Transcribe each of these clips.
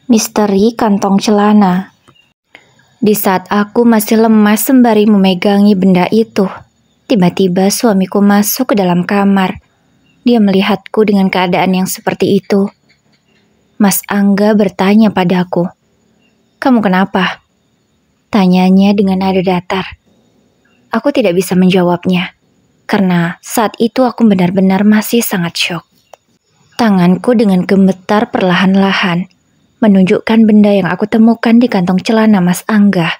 Misteri kantong celana. Di saat aku masih lemas sembari memegangi benda itu, tiba-tiba suamiku masuk ke dalam kamar. Dia melihatku dengan keadaan yang seperti itu. Mas Angga bertanya padaku, "Kamu kenapa?" Tanyanya dengan nada datar. Aku tidak bisa menjawabnya, karena saat itu aku benar-benar masih sangat syok. Tanganku dengan gemetar perlahan-lahan menunjukkan benda yang aku temukan di kantong celana Mas Angga.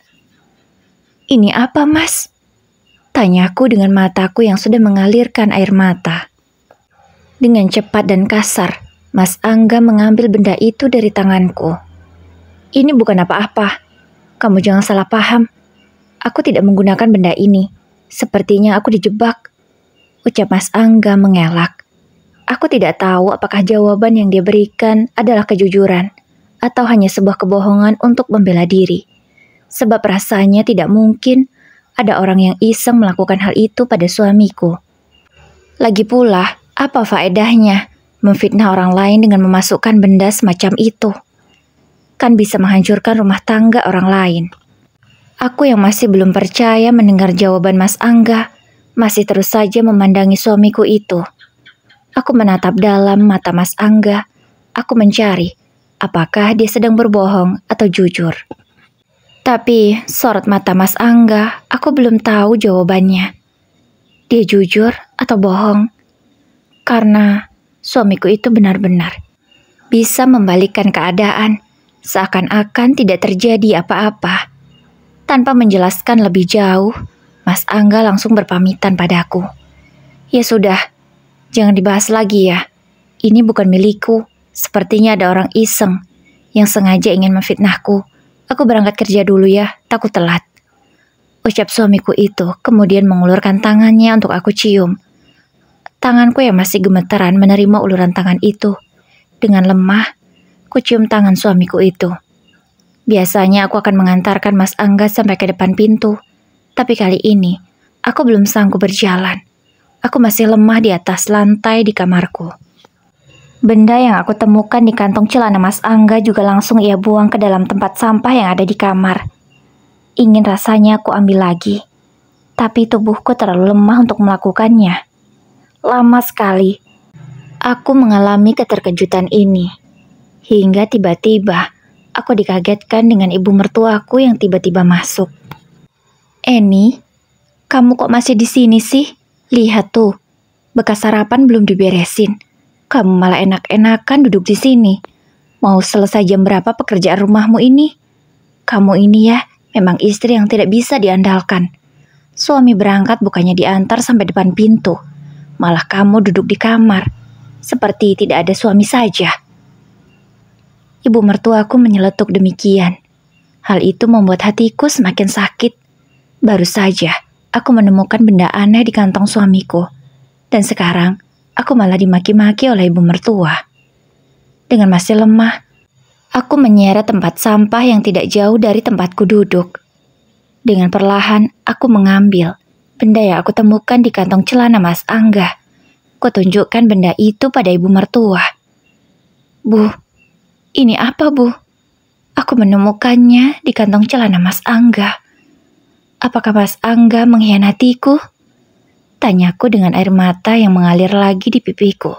"Ini apa, Mas?" Tanyaku dengan mataku yang sudah mengalirkan air mata. Dengan cepat dan kasar, Mas Angga mengambil benda itu dari tanganku. "Ini bukan apa-apa. Kamu jangan salah paham. Aku tidak menggunakan benda ini. Sepertinya aku dijebak," ucap Mas Angga mengelak. Aku tidak tahu apakah jawaban yang dia berikan adalah kejujuran atau hanya sebuah kebohongan untuk membela diri. Sebab rasanya tidak mungkin ada orang yang iseng melakukan hal itu pada suamiku. Lagi pula, apa faedahnya memfitnah orang lain dengan memasukkan benda semacam itu? Kan bisa menghancurkan rumah tangga orang lain. Aku yang masih belum percaya mendengar jawaban Mas Angga, masih terus saja memandangi suamiku itu. Aku menatap dalam mata Mas Angga. Aku mencari apakah dia sedang berbohong atau jujur. Tapi sorot mata Mas Angga, aku belum tahu jawabannya. Dia jujur atau bohong? Karena suamiku itu benar-benar bisa membalikkan keadaan, seakan-akan tidak terjadi apa-apa. Tanpa menjelaskan lebih jauh, Mas Angga langsung berpamitan padaku. "Ya sudah, jangan dibahas lagi ya. Ini bukan milikku. Sepertinya ada orang iseng yang sengaja ingin memfitnahku. Aku berangkat kerja dulu ya, takut telat," ucap suamiku itu, kemudian mengulurkan tangannya untuk aku cium. Tanganku yang masih gemetaran menerima uluran tangan itu. Dengan lemah, ku cium tangan suamiku itu. Biasanya aku akan mengantarkan Mas Angga sampai ke depan pintu, tapi kali ini aku belum sanggup berjalan. Aku masih lemah di atas lantai di kamarku. Benda yang aku temukan di kantong celana Mas Angga juga langsung ia buang ke dalam tempat sampah yang ada di kamar. Ingin rasanya aku ambil lagi, tapi tubuhku terlalu lemah untuk melakukannya. Lama sekali aku mengalami keterkejutan ini, hingga tiba-tiba aku dikagetkan dengan ibu mertuaku yang tiba-tiba masuk. "Eni, kamu kok masih di sini sih? Lihat tuh, bekas sarapan belum diberesin. Kamu malah enak-enakan duduk di sini. Mau selesai jam berapa pekerjaan rumahmu ini? Kamu ini ya, memang istri yang tidak bisa diandalkan. Suami berangkat bukannya diantar sampai depan pintu, malah kamu duduk di kamar, seperti tidak ada suami saja." Ibu mertuaku menyeletuk demikian. Hal itu membuat hatiku semakin sakit. Baru saja aku menemukan benda aneh di kantong suamiku, dan sekarang aku malah dimaki-maki oleh ibu mertua. Dengan masih lemah, aku menyeret tempat sampah yang tidak jauh dari tempatku duduk. Dengan perlahan, aku mengambil benda yang aku temukan di kantong celana Mas Angga. Kutunjukkan benda itu pada ibu mertua. "Bu, ini apa, Bu? Aku menemukannya di kantong celana Mas Angga. Apakah Mas Angga mengkhianatiku?" Tanyaku dengan air mata yang mengalir lagi di pipiku.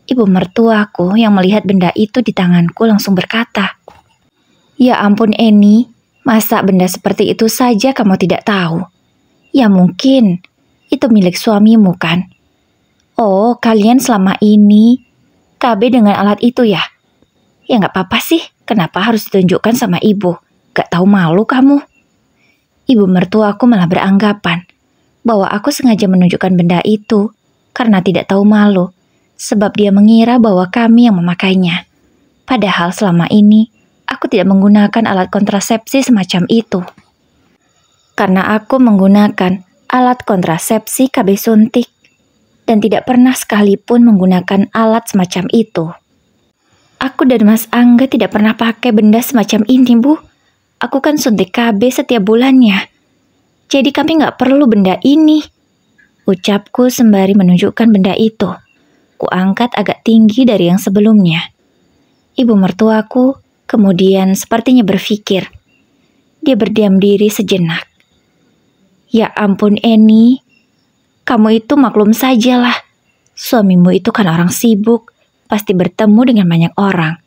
Ibu mertuaku yang melihat benda itu di tanganku langsung berkata, "Ya ampun Eni, masa benda seperti itu saja kamu tidak tahu? Ya mungkin itu milik suamimu kan? Oh, kalian selama ini KB dengan alat itu ya? Ya nggak apa-apa sih, kenapa harus ditunjukkan sama ibu? Gak tahu malu kamu?" Ibu mertuaku malah beranggapan bahwa aku sengaja menunjukkan benda itu karena tidak tahu malu, sebab dia mengira bahwa kami yang memakainya. Padahal selama ini aku tidak menggunakan alat kontrasepsi semacam itu. Karena aku menggunakan alat kontrasepsi KB suntik dan tidak pernah sekalipun menggunakan alat semacam itu. Aku dan Mas Angga tidak pernah pakai benda semacam ini, Bu. Aku kan suntik KB setiap bulannya. Jadi kami nggak perlu benda ini, ucapku sembari menunjukkan benda itu. Kuangkat agak tinggi dari yang sebelumnya. Ibu mertuaku Kemudian sepertinya berpikir. Dia berdiam diri sejenak. Ya ampun Eni, kamu itu maklum sajalah. Suamimu itu kan orang sibuk, pasti bertemu dengan banyak orang.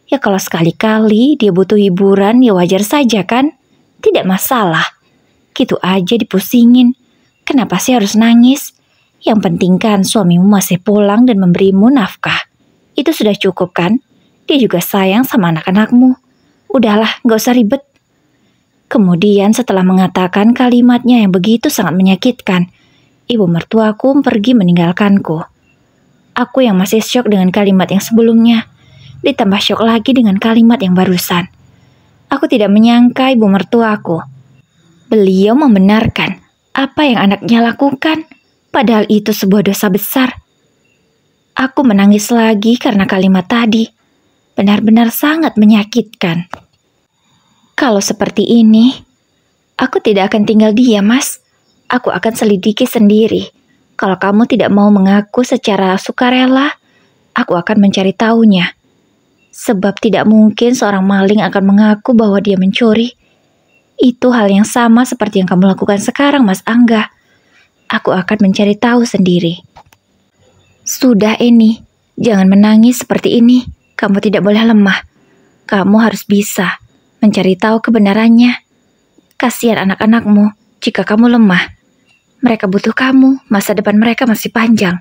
Ya kalau sekali-kali dia butuh hiburan ya wajar saja kan? Tidak masalah. Gitu aja dipusingin. Kenapa sih harus nangis? Yang penting kan suamimu masih pulang dan memberimu nafkah. Itu sudah cukup kan? Dia juga sayang sama anak-anakmu. Udahlah, gak usah ribet. Kemudian setelah mengatakan kalimatnya yang begitu sangat menyakitkan, ibu mertuaku pergi meninggalkanku. Aku yang masih syok dengan kalimat yang sebelumnya, ditambah syok lagi dengan kalimat yang barusan. Aku tidak menyangka ibu mertuaku. Beliau membenarkan apa yang anaknya lakukan, padahal itu sebuah dosa besar. Aku menangis lagi karena kalimat tadi. Benar-benar sangat menyakitkan. Kalau seperti ini, aku tidak akan tinggal diam, Mas. Aku akan selidiki sendiri. Kalau kamu tidak mau mengaku secara sukarela, aku akan mencari tahunya. Sebab tidak mungkin seorang maling akan mengaku bahwa dia mencuri. Itu hal yang sama seperti yang kamu lakukan sekarang, Mas Angga. Aku akan mencari tahu sendiri. Sudah, Eni. Jangan menangis seperti ini. Kamu tidak boleh lemah. Kamu harus bisa mencari tahu kebenarannya. Kasihan anak-anakmu jika kamu lemah. Mereka butuh kamu, masa depan mereka masih panjang.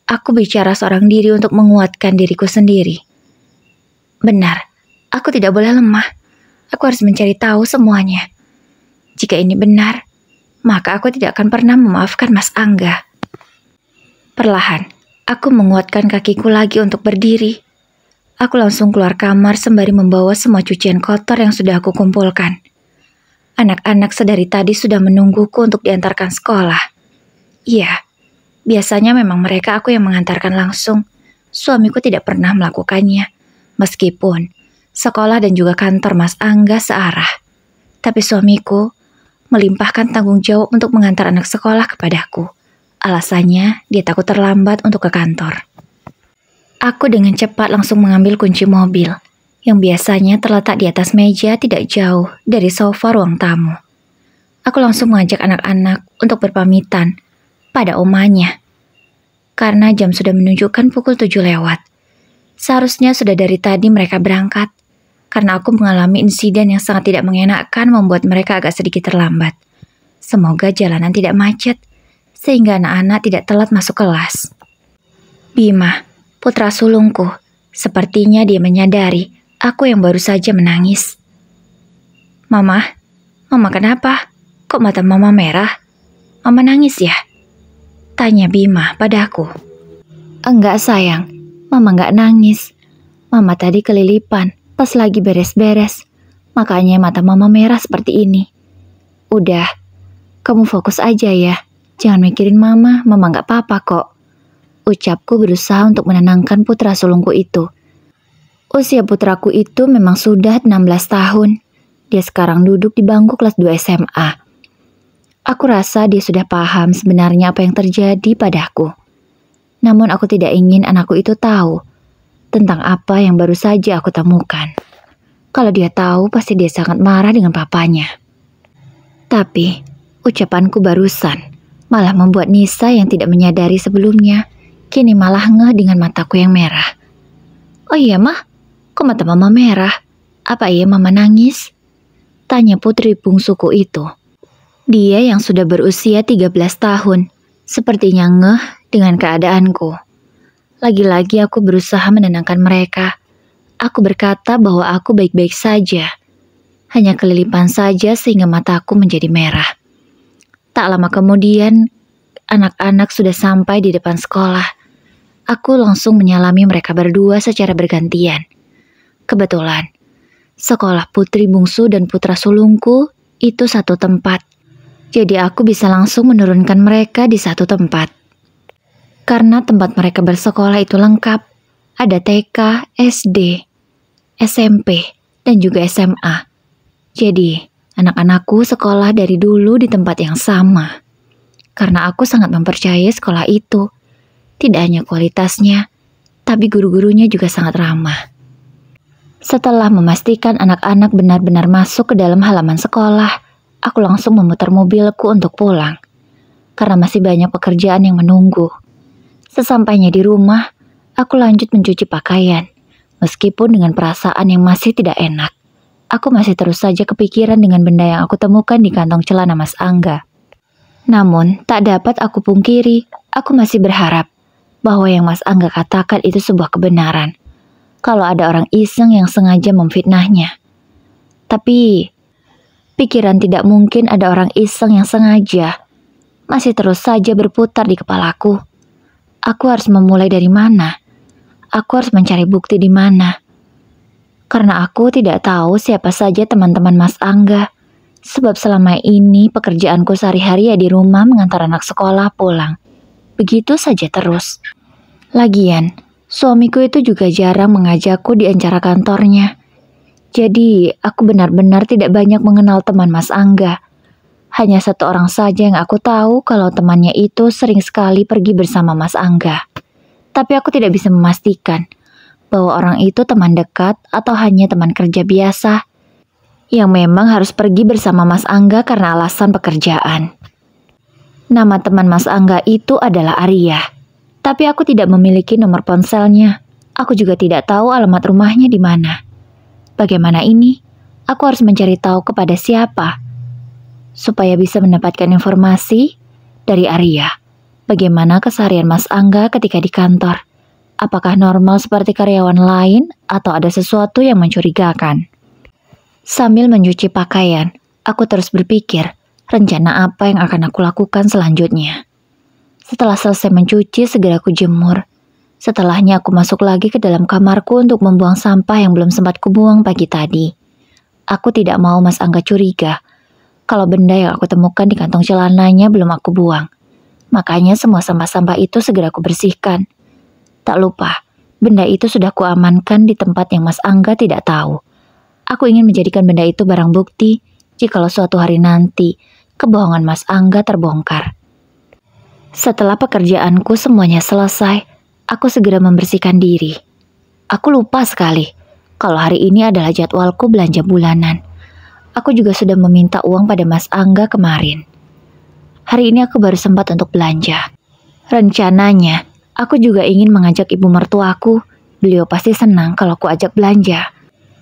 Aku bicara seorang diri untuk menguatkan diriku sendiri. Benar, aku tidak boleh lemah. Aku harus mencari tahu semuanya. Jika ini benar, maka aku tidak akan pernah memaafkan Mas Angga. Perlahan, aku menguatkan kakiku lagi untuk berdiri. Aku langsung keluar kamar sembari membawa semua cucian kotor yang sudah aku kumpulkan. Anak-anak sedari tadi sudah menungguku untuk diantarkan sekolah. Iya, biasanya memang mereka aku yang mengantarkan langsung. Suamiku tidak pernah melakukannya. Meskipun sekolah dan juga kantor Mas Angga searah. Tapi suamiku melimpahkan tanggung jawab untuk mengantar anak sekolah kepadaku. Alasannya dia takut terlambat untuk ke kantor. Aku dengan cepat langsung mengambil kunci mobil, yang biasanya terletak di atas meja tidak jauh dari sofa ruang tamu. Aku langsung mengajak anak-anak untuk berpamitan pada omanya. Karena jam sudah menunjukkan pukul 7 lewat. Seharusnya sudah dari tadi mereka berangkat, karena aku mengalami insiden yang sangat tidak mengenakan membuat mereka agak sedikit terlambat. Semoga jalanan tidak macet, sehingga anak-anak tidak telat masuk kelas. Bima, putra sulungku, sepertinya dia menyadari aku yang baru saja menangis. Mama kenapa? Kok mata Mama merah? Mama nangis ya? Tanya Bima padaku. Enggak sayang, Mama enggak nangis. Mama tadi kelilipan pas lagi beres-beres. Makanya mata Mama merah seperti ini. Udah, kamu fokus aja ya. Jangan mikirin Mama enggak apa-apa kok. Ucapku berusaha untuk menenangkan putra sulungku itu. Usia putraku itu memang sudah 16 tahun. Dia sekarang duduk di bangku kelas 2 SMA. Aku rasa dia sudah paham sebenarnya apa yang terjadi padaku. Namun aku tidak ingin anakku itu tahu tentang apa yang baru saja aku temukan. Kalau dia tahu, pasti dia sangat marah dengan papanya. Tapi, ucapanku barusan malah membuat Nisa yang tidak menyadari sebelumnya kini malah ngeh dengan mataku yang merah. Oh iya mah, kok mata Mama merah? Apa iya Mama nangis? Tanya putri bungsuku itu. Dia yang sudah berusia 13 tahun, sepertinya ngeh dengan keadaanku. Lagi-lagi aku berusaha menenangkan mereka. Aku berkata bahwa aku baik-baik saja. Hanya kelilipan saja sehingga mataku menjadi merah. Tak lama kemudian, anak-anak sudah sampai di depan sekolah. Aku langsung menyalami mereka berdua secara bergantian. Kebetulan, sekolah putri bungsu dan putra sulungku itu satu tempat. Jadi aku bisa langsung menurunkan mereka di satu tempat. Karena tempat mereka bersekolah itu lengkap. Ada TK, SD, SMP, dan juga SMA. Jadi, anak-anakku sekolah dari dulu di tempat yang sama. Karena aku sangat mempercayai sekolah itu. Tidak hanya kualitasnya, tapi guru-gurunya juga sangat ramah. Setelah memastikan anak-anak benar-benar masuk ke dalam halaman sekolah, aku langsung memutar mobilku untuk pulang. Karena masih banyak pekerjaan yang menunggu. Sesampainya di rumah, aku lanjut mencuci pakaian. Meskipun dengan perasaan yang masih tidak enak, aku masih terus saja kepikiran dengan benda yang aku temukan di kantong celana Mas Angga. Namun, tak dapat aku pungkiri, aku masih berharap bahwa yang Mas Angga katakan itu sebuah kebenaran. Kalau ada orang iseng yang sengaja memfitnahnya. Tapi, pikiran tidak mungkin ada orang iseng yang sengaja masih terus saja berputar di kepalaku. Aku harus memulai dari mana? Aku harus mencari bukti di mana? Karena aku tidak tahu siapa saja teman-teman Mas Angga. Sebab selama ini pekerjaanku sehari-hari ya di rumah mengantar anak sekolah pulang. Begitu saja terus. Lagian, suamiku itu juga jarang mengajakku di acara kantornya. Jadi, aku benar-benar tidak banyak mengenal teman Mas Angga. Hanya satu orang saja yang aku tahu kalau temannya itu sering sekali pergi bersama Mas Angga. Tapi aku tidak bisa memastikan bahwa orang itu teman dekat atau hanya teman kerja biasa yang memang harus pergi bersama Mas Angga karena alasan pekerjaan. Nama teman Mas Angga itu adalah Arya. Tapi aku tidak memiliki nomor ponselnya. Aku juga tidak tahu alamat rumahnya di mana. Bagaimana ini? Aku harus mencari tahu kepada siapa supaya bisa mendapatkan informasi dari Arya. Bagaimana keseharian Mas Angga ketika di kantor? Apakah normal seperti karyawan lain atau ada sesuatu yang mencurigakan? Sambil mencuci pakaian, aku terus berpikir rencana apa yang akan aku lakukan selanjutnya. Setelah selesai mencuci, segera aku jemur. Setelahnya aku masuk lagi ke dalam kamarku untuk membuang sampah yang belum sempat kubuang pagi tadi. Aku tidak mau Mas Angga curiga kalau benda yang aku temukan di kantong celananya belum aku buang. Makanya semua sampah-sampah itu segera aku bersihkan. Tak lupa, benda itu sudah kuamankan di tempat yang Mas Angga tidak tahu. Aku ingin menjadikan benda itu barang bukti jikalau suatu hari nanti kebohongan Mas Angga terbongkar. Setelah pekerjaanku semuanya selesai, aku segera membersihkan diri. Aku lupa sekali kalau hari ini adalah jadwalku belanja bulanan. Aku juga sudah meminta uang pada Mas Angga kemarin. Hari ini aku baru sempat untuk belanja. Rencananya, aku juga ingin mengajak ibu mertuaku. Beliau pasti senang kalau aku ajak belanja.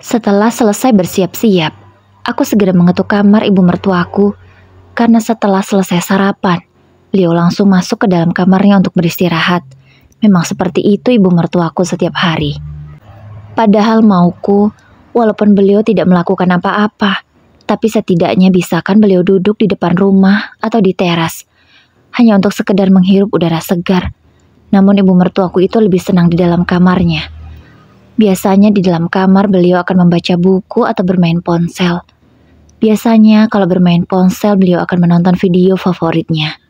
Setelah selesai bersiap-siap, aku segera mengetuk kamar ibu mertuaku. Karena setelah selesai sarapan, beliau langsung masuk ke dalam kamarnya untuk beristirahat. Memang seperti itu ibu mertuaku setiap hari. Padahal mauku, walaupun beliau tidak melakukan apa-apa, tapi setidaknya bisakan beliau duduk di depan rumah atau di teras, hanya untuk sekedar menghirup udara segar. Namun ibu mertuaku itu lebih senang di dalam kamarnya. Biasanya di dalam kamar beliau akan membaca buku atau bermain ponsel. Biasanya kalau bermain ponsel beliau akan menonton video favoritnya.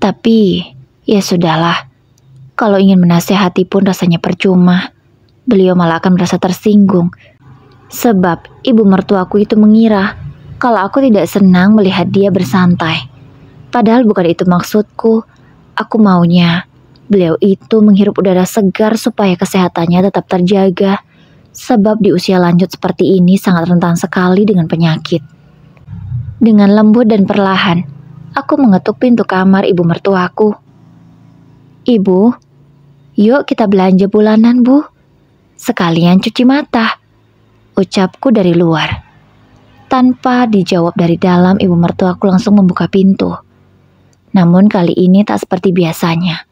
Tapi, ya sudahlah. Kalau ingin menasehati pun rasanya percuma. Beliau malah akan merasa tersinggung. Sebab ibu mertuaku itu mengira kalau aku tidak senang melihat dia bersantai. Padahal bukan itu maksudku. Aku maunya beliau itu menghirup udara segar supaya kesehatannya tetap terjaga. Sebab di usia lanjut seperti ini sangat rentan sekali dengan penyakit. Dengan lembut dan perlahan, aku mengetuk pintu kamar ibu mertuaku. "Ibu, yuk kita belanja bulanan, Bu. Sekalian cuci mata," ucapku dari luar. Tanpa dijawab dari dalam, ibu mertuaku langsung membuka pintu. Namun kali ini tak seperti biasanya.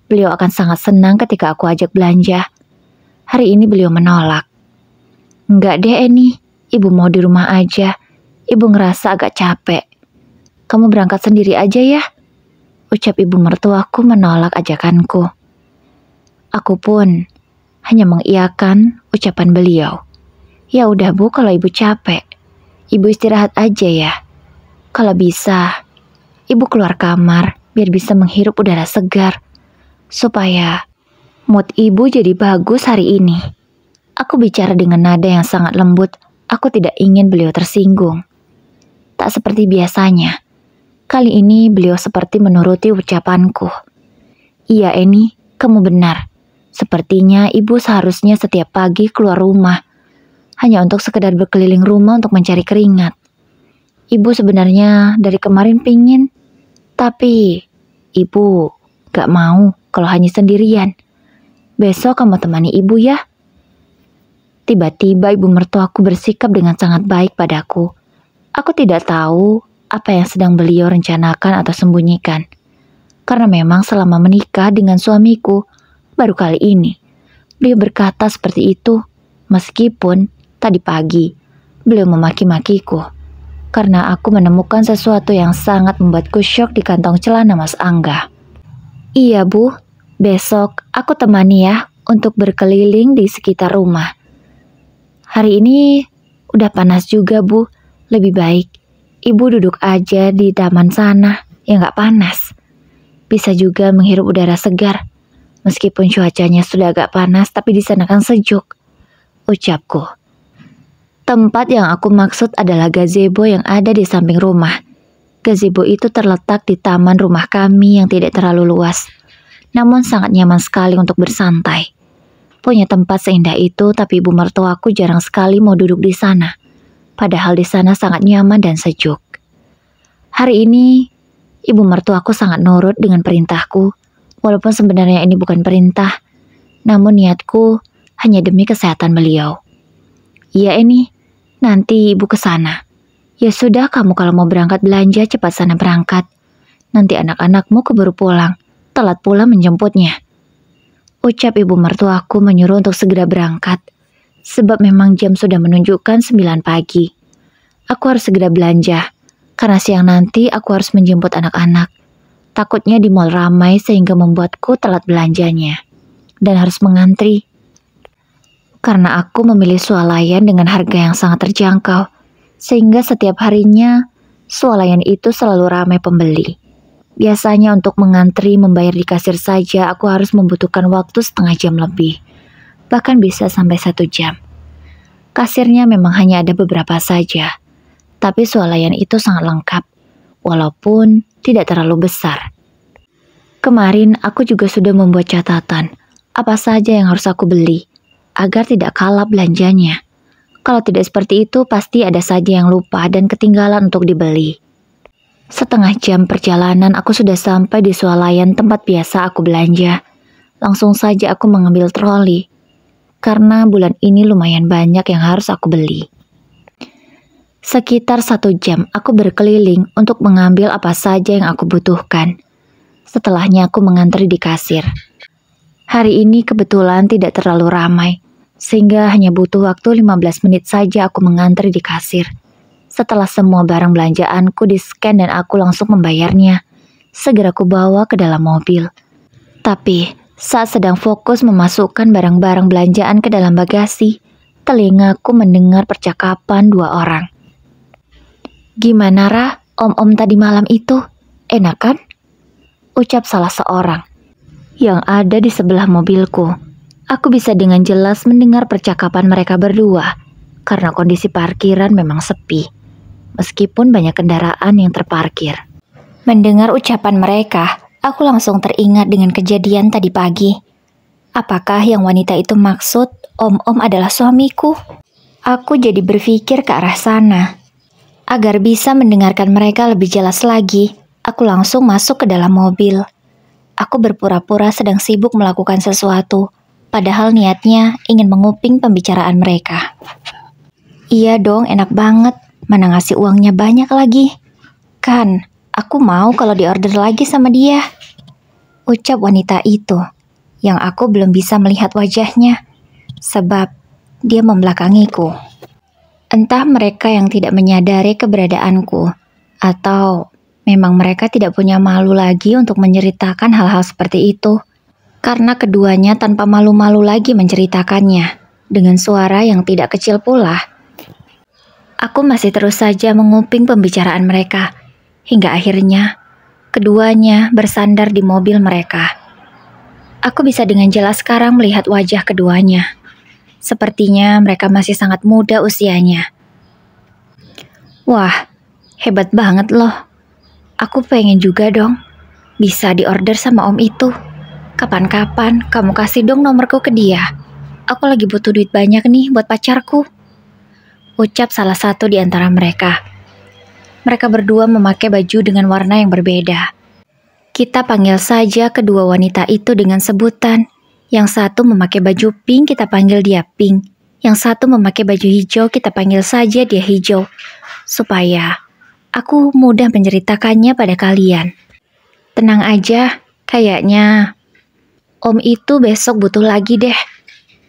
Beliau akan sangat senang ketika aku ajak belanja. Hari ini beliau menolak. "Enggak deh Eni, ibu mau di rumah aja. Ibu ngerasa agak capek. Kamu berangkat sendiri aja ya," ucap ibu mertuaku menolak ajakanku. Aku pun hanya mengiyakan ucapan beliau. "Ya udah Bu, kalau ibu capek, ibu istirahat aja ya. Kalau bisa, ibu keluar kamar biar bisa menghirup udara segar. Supaya mood ibu jadi bagus hari ini." Aku bicara dengan nada yang sangat lembut. Aku tidak ingin beliau tersinggung. Tak seperti biasanya. Kali ini beliau seperti menuruti ucapanku. "Iya Eni, kamu benar. Sepertinya ibu seharusnya setiap pagi keluar rumah, hanya untuk sekedar berkeliling rumah untuk mencari keringat. Ibu sebenarnya dari kemarin pingin, tapi ibu gak mau kalau hanya sendirian. Besok kamu temani ibu ya. Tiba-tiba ibu mertuaku bersikap dengan sangat baik padaku. Aku tidak tahu apa yang sedang beliau rencanakan atau sembunyikan. Karena memang selama menikah dengan suamiku, baru kali ini beliau berkata seperti itu. Meskipun tadi pagi beliau memaki-makiku karena aku menemukan sesuatu yang sangat membuatku syok di kantong celana Mas Angga. Iya Bu, besok aku temani ya untuk berkeliling di sekitar rumah. Hari ini udah panas juga Bu, lebih baik Ibu duduk aja di taman sana yang gak panas. Bisa juga menghirup udara segar. Meskipun cuacanya sudah agak panas, tapi di sana kan sejuk, ucapku. Tempat yang aku maksud adalah gazebo yang ada di samping rumah. Gazebo itu terletak di taman rumah kami yang tidak terlalu luas, namun sangat nyaman sekali untuk bersantai. Punya tempat seindah itu, tapi ibu mertuaku jarang sekali mau duduk di sana. Padahal di sana sangat nyaman dan sejuk. Hari ini, ibu mertuaku sangat nurut dengan perintahku, walaupun sebenarnya ini bukan perintah, namun niatku hanya demi kesehatan beliau. Iya ini, nanti ibu ke sana. Ya sudah, kamu kalau mau berangkat belanja cepat sana berangkat. Nanti anak-anakmu keburu pulang, telat pula menjemputnya. Ucap ibu mertuaku menyuruh untuk segera berangkat, sebab memang jam sudah menunjukkan 9 pagi. Aku harus segera belanja, karena siang nanti aku harus menjemput anak-anak. Takutnya di mall ramai sehingga membuatku telat belanjanya, dan harus mengantri. Karena aku memilih swalayan dengan harga yang sangat terjangkau, sehingga setiap harinya swalayan itu selalu ramai pembeli. Biasanya untuk mengantri membayar di kasir saja aku harus membutuhkan waktu setengah jam lebih, bahkan bisa sampai 1 jam. Kasirnya memang hanya ada beberapa saja, tapi swalayan itu sangat lengkap, walaupun tidak terlalu besar. Kemarin aku juga sudah membuat catatan apa saja yang harus aku beli, agar tidak kalap belanjanya. Kalau tidak seperti itu, pasti ada saja yang lupa dan ketinggalan untuk dibeli. Setengah jam perjalanan aku sudah sampai di swalayan tempat biasa aku belanja. Langsung saja aku mengambil troli, karena bulan ini lumayan banyak yang harus aku beli. Sekitar 1 jam aku berkeliling untuk mengambil apa saja yang aku butuhkan. Setelahnya aku mengantri di kasir. Hari ini kebetulan tidak terlalu ramai, sehingga hanya butuh waktu 15 menit saja aku mengantri di kasir. Setelah semua barang belanjaanku di-scan dan aku langsung membayarnya, segera aku bawa ke dalam mobil. Tapi saat sedang fokus memasukkan barang-barang belanjaan ke dalam bagasi, telingaku mendengar percakapan 2 orang. "Gimana Ra, om-om tadi malam itu? Enak kan?" ucap salah seorang yang ada di sebelah mobilku. Aku bisa dengan jelas mendengar percakapan mereka berdua, karena kondisi parkiran memang sepi, meskipun banyak kendaraan yang terparkir. Mendengar ucapan mereka, aku langsung teringat dengan kejadian tadi pagi. Apakah yang wanita itu maksud om-om adalah suamiku? Aku jadi berpikir ke arah sana. Agar bisa mendengarkan mereka lebih jelas lagi, aku langsung masuk ke dalam mobil. Aku berpura-pura sedang sibuk melakukan sesuatu, padahal niatnya ingin menguping pembicaraan mereka. Iya dong, enak banget. Mana ngasih uangnya banyak lagi. Kan, aku mau kalau diorder lagi sama dia. Ucap wanita itu, yang aku belum bisa melihat wajahnya, sebab dia membelakangiku. Entah mereka yang tidak menyadari keberadaanku, atau memang mereka tidak punya malu lagi untuk menceritakan hal-hal seperti itu. Karena keduanya tanpa malu-malu lagi menceritakannya, dengan suara yang tidak kecil pula. Aku masih terus saja menguping pembicaraan mereka, hingga akhirnya keduanya bersandar di mobil mereka. Aku bisa dengan jelas sekarang melihat wajah keduanya. Sepertinya mereka masih sangat muda usianya. Wah, hebat banget loh. Aku pengen juga dong bisa diorder sama om itu. Kapan-kapan kamu kasih dong nomorku ke dia. Aku lagi butuh duit banyak nih buat pacarku. Ucap salah satu di antara mereka. Mereka berdua memakai baju dengan warna yang berbeda. Kita panggil saja kedua wanita itu dengan sebutan. Yang satu memakai baju pink, kita panggil dia pink. Yang satu memakai baju hijau, kita panggil saja dia hijau. Supaya aku mudah menceritakannya pada kalian. Tenang aja, kayaknya Om itu besok butuh lagi deh.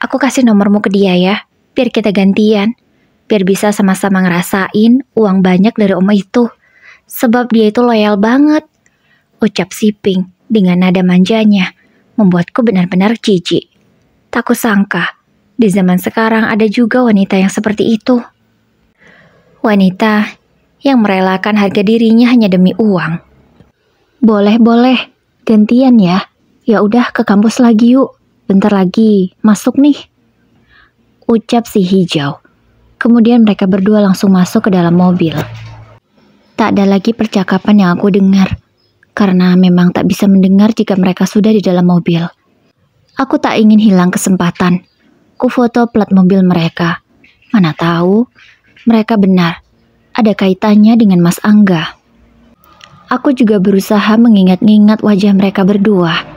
Aku kasih nomormu ke dia ya, biar kita gantian. Biar bisa sama-sama ngerasain uang banyak dari Om itu. Sebab dia itu loyal banget. Ucap si Pink dengan nada manjanya, membuatku benar-benar jijik. Tak kusangka, di zaman sekarang ada juga wanita yang seperti itu. Wanita yang merelakan harga dirinya hanya demi uang. Boleh, gantian ya. Ya udah ke kampus lagi yuk. Bentar lagi masuk nih. Ucap si hijau. Kemudian mereka berdua langsung masuk ke dalam mobil. Tak ada lagi percakapan yang aku dengar. Karena memang tak bisa mendengar jika mereka sudah di dalam mobil. Aku tak ingin hilang kesempatan. Ku foto plat mobil mereka. Mana tahu, mereka benar. Ada kaitannya dengan Mas Angga. Aku juga berusaha mengingat-ingat wajah mereka berdua.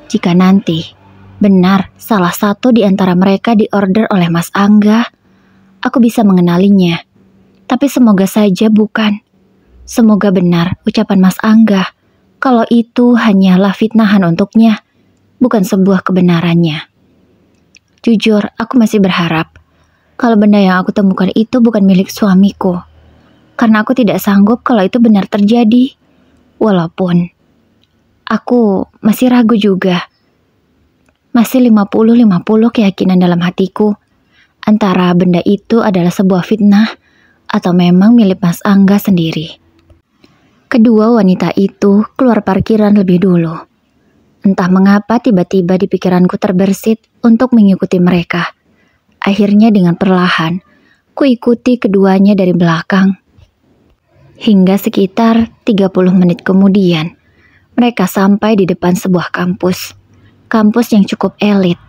Jika nanti benar salah satu di antara mereka diorder oleh Mas Angga, aku bisa mengenalinya. Tapi semoga saja bukan. Semoga benar ucapan Mas Angga kalau itu hanyalah fitnahan untuknya, bukan sebuah kebenarannya. Jujur, aku masih berharap kalau benda yang aku temukan itu bukan milik suamiku. Karena aku tidak sanggup kalau itu benar terjadi. Walaupun aku masih ragu juga. Masih 50-50 keyakinan dalam hatiku. Antara benda itu adalah sebuah fitnah atau memang milik Mas Angga sendiri. Kedua wanita itu keluar parkiran lebih dulu. Entah mengapa tiba-tiba di pikiranku terbersit untuk mengikuti mereka. Akhirnya dengan perlahan, ku ikuti keduanya dari belakang. Hingga sekitar 30 menit kemudian, mereka sampai di depan sebuah kampus. Kampus yang cukup elit.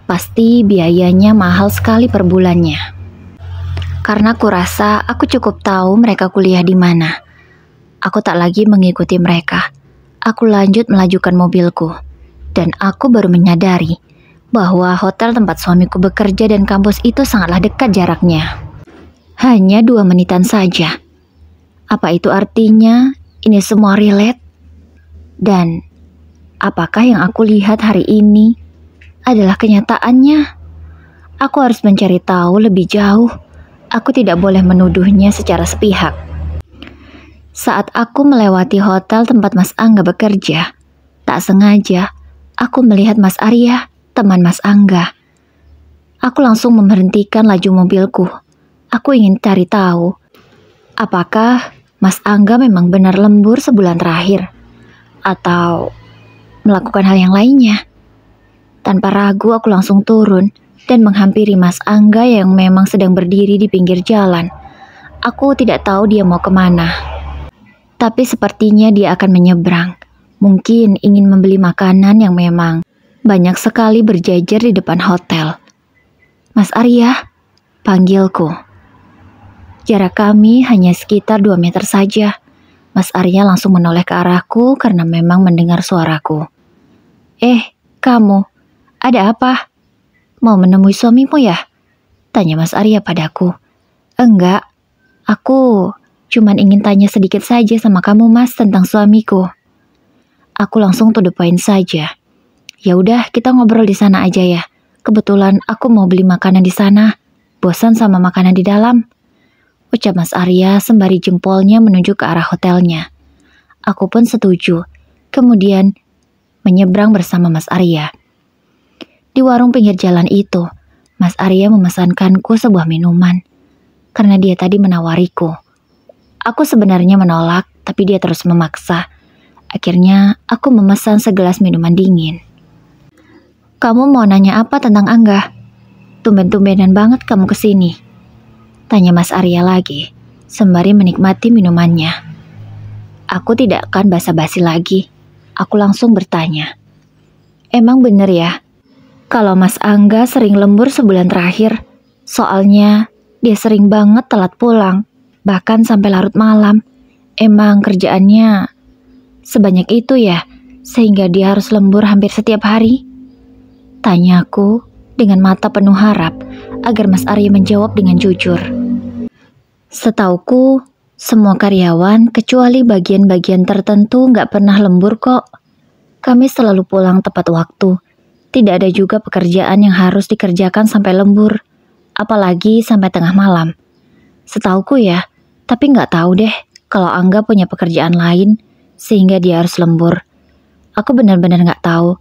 Pasti biayanya mahal sekali per bulannya. Karena ku rasa aku cukup tahu mereka kuliah di mana. Aku tak lagi mengikuti mereka. Aku lanjut melajukan mobilku. Dan aku baru menyadari bahwa hotel tempat suamiku bekerja dan kampus itu sangatlah dekat jaraknya. Hanya 2 menitan saja. Apa itu artinya ini semua relate? Dan apakah yang aku lihat hari ini adalah kenyataannya? Aku harus mencari tahu lebih jauh. Aku tidak boleh menuduhnya secara sepihak. Saat aku melewati hotel tempat Mas Angga bekerja, tak sengaja aku melihat Mas Arya, teman Mas Angga. Aku langsung memberhentikan laju mobilku. Aku ingin cari tahu, apakah Mas Angga memang benar lembur sebulan terakhir? Atau melakukan hal yang lainnya? Tanpa ragu aku langsung turun dan menghampiri Mas Angga yang memang sedang berdiri di pinggir jalan. Aku tidak tahu dia mau kemana. Tapi sepertinya dia akan menyeberang. Mungkin ingin membeli makanan yang memang banyak sekali berjajar di depan hotel. Mas Arya, panggilku. Jarak kami hanya sekitar 2 meter saja. Mas Arya langsung menoleh ke arahku karena memang mendengar suaraku. Kamu, ada apa? Mau menemui suamimu ya? Tanya Mas Arya padaku. Enggak, aku cuman ingin tanya sedikit saja sama kamu Mas tentang suamiku. Aku langsung to the point saja. Ya udah, kita ngobrol di sana aja ya. Kebetulan aku mau beli makanan di sana. Bosan sama makanan di dalam. Ucap Mas Arya sembari jempolnya menunjuk ke arah hotelnya. Aku pun setuju. Kemudian menyeberang bersama Mas Arya. Di warung pinggir jalan itu, Mas Arya memesankanku sebuah minuman. Karena dia tadi menawariku. Aku sebenarnya menolak, tapi dia terus memaksa. Akhirnya aku memesan segelas minuman dingin. Kamu mau nanya apa tentang Angga? Tumben-tumbenan banget kamu kesini. Tanya Mas Arya lagi, sembari menikmati minumannya. Aku tidak akan basa-basi lagi. Aku langsung bertanya. Emang bener ya, kalau Mas Angga sering lembur sebulan terakhir. Soalnya dia sering banget telat pulang, bahkan sampai larut malam. Emang kerjaannya sebanyak itu ya, sehingga dia harus lembur hampir setiap hari? Tanyaku dengan mata penuh harap agar Mas Arya menjawab dengan jujur. Setauku, semua karyawan kecuali bagian-bagian tertentu nggak pernah lembur kok. Kami selalu pulang tepat waktu. Tidak ada juga pekerjaan yang harus dikerjakan sampai lembur, apalagi sampai tengah malam. Setauku ya, tapi nggak tahu deh kalau Angga punya pekerjaan lain sehingga dia harus lembur. Aku benar-benar nggak tahu,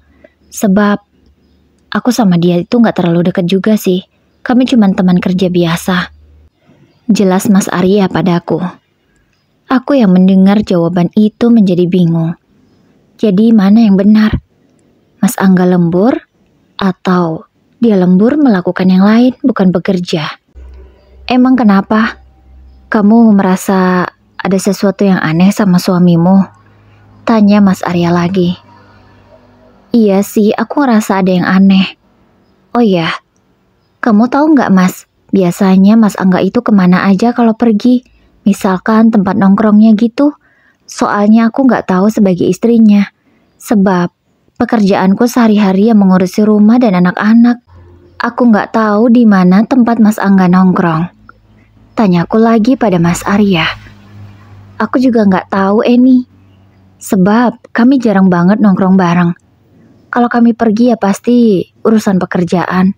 sebab aku sama dia itu nggak terlalu dekat juga sih. Kami cuma teman kerja biasa. Jelas Mas Arya padaku. Aku yang mendengar jawaban itu menjadi bingung. Jadi mana yang benar? Mas Angga lembur atau dia lembur melakukan yang lain bukan bekerja? Emang kenapa? Kamu merasa ada sesuatu yang aneh sama suamimu? Tanya Mas Arya lagi. Iya sih, aku ngerasa ada yang aneh. Oh ya, kamu tahu nggak Mas? Biasanya Mas Angga itu kemana aja kalau pergi? Misalkan tempat nongkrongnya gitu. Soalnya aku nggak tahu sebagai istrinya. Sebab pekerjaanku sehari-hari yang mengurusi rumah dan anak-anak. Aku nggak tahu di mana tempat Mas Angga nongkrong. Tanyaku lagi pada Mas Arya. Aku juga nggak tahu Eni. Sebab kami jarang banget nongkrong bareng. Kalau kami pergi ya pasti urusan pekerjaan.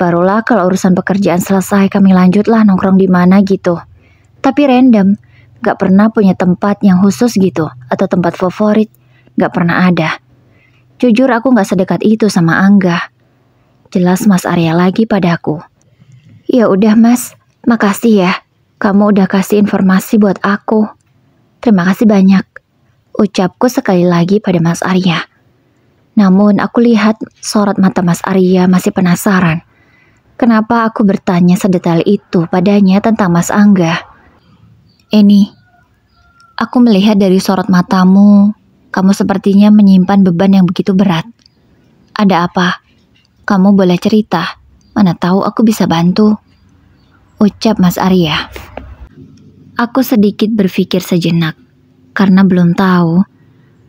Barulah kalau urusan pekerjaan selesai kami lanjutlah nongkrong di mana gitu. Tapi random, gak pernah punya tempat yang khusus gitu atau tempat favorit, gak pernah ada. Jujur aku gak sedekat itu sama Angga. Jelas Mas Arya lagi padaku. Ya udah Mas, makasih ya. Kamu udah kasih informasi buat aku. Terima kasih banyak. Ucapku sekali lagi pada Mas Arya. Namun aku lihat sorot mata Mas Arya masih penasaran. Kenapa aku bertanya sedetail itu padanya tentang Mas Angga? Eni, aku melihat dari sorot matamu, kamu sepertinya menyimpan beban yang begitu berat. Ada apa? Kamu boleh cerita, mana tahu aku bisa bantu. Ucap Mas Arya. Aku sedikit berpikir sejenak, karena belum tahu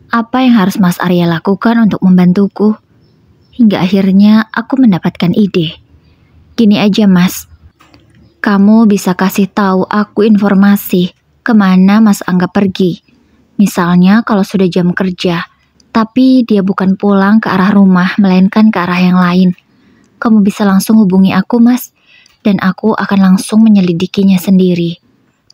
apa yang harus Mas Arya lakukan untuk membantuku. Hingga akhirnya aku mendapatkan ide. Gini aja Mas, kamu bisa kasih tahu aku informasi kemana Mas Angga pergi. Misalnya kalau sudah jam kerja, tapi dia bukan pulang ke arah rumah, melainkan ke arah yang lain. Kamu bisa langsung hubungi aku Mas, dan aku akan langsung menyelidikinya sendiri.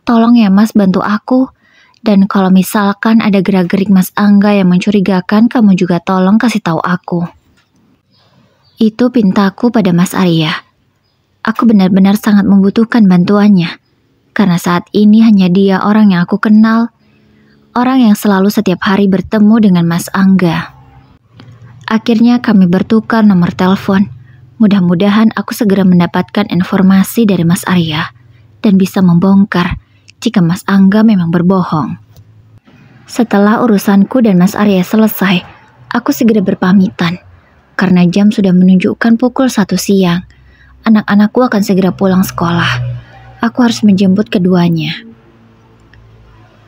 Tolong ya Mas bantu aku, dan kalau misalkan ada gerak-gerik Mas Angga yang mencurigakan, kamu juga tolong kasih tahu aku. Itu pintaku pada Mas Arya. Aku benar-benar sangat membutuhkan bantuannya, karena saat ini hanya dia orang yang aku kenal, orang yang selalu setiap hari bertemu dengan Mas Angga. Akhirnya kami bertukar nomor telepon. Mudah-mudahan aku segera mendapatkan informasi dari Mas Arya, dan bisa membongkar jika Mas Angga memang berbohong. Setelah urusanku dan Mas Arya selesai, aku segera berpamitan, karena jam sudah menunjukkan pukul 1 siang. Anak-anakku akan segera pulang sekolah. Aku harus menjemput keduanya.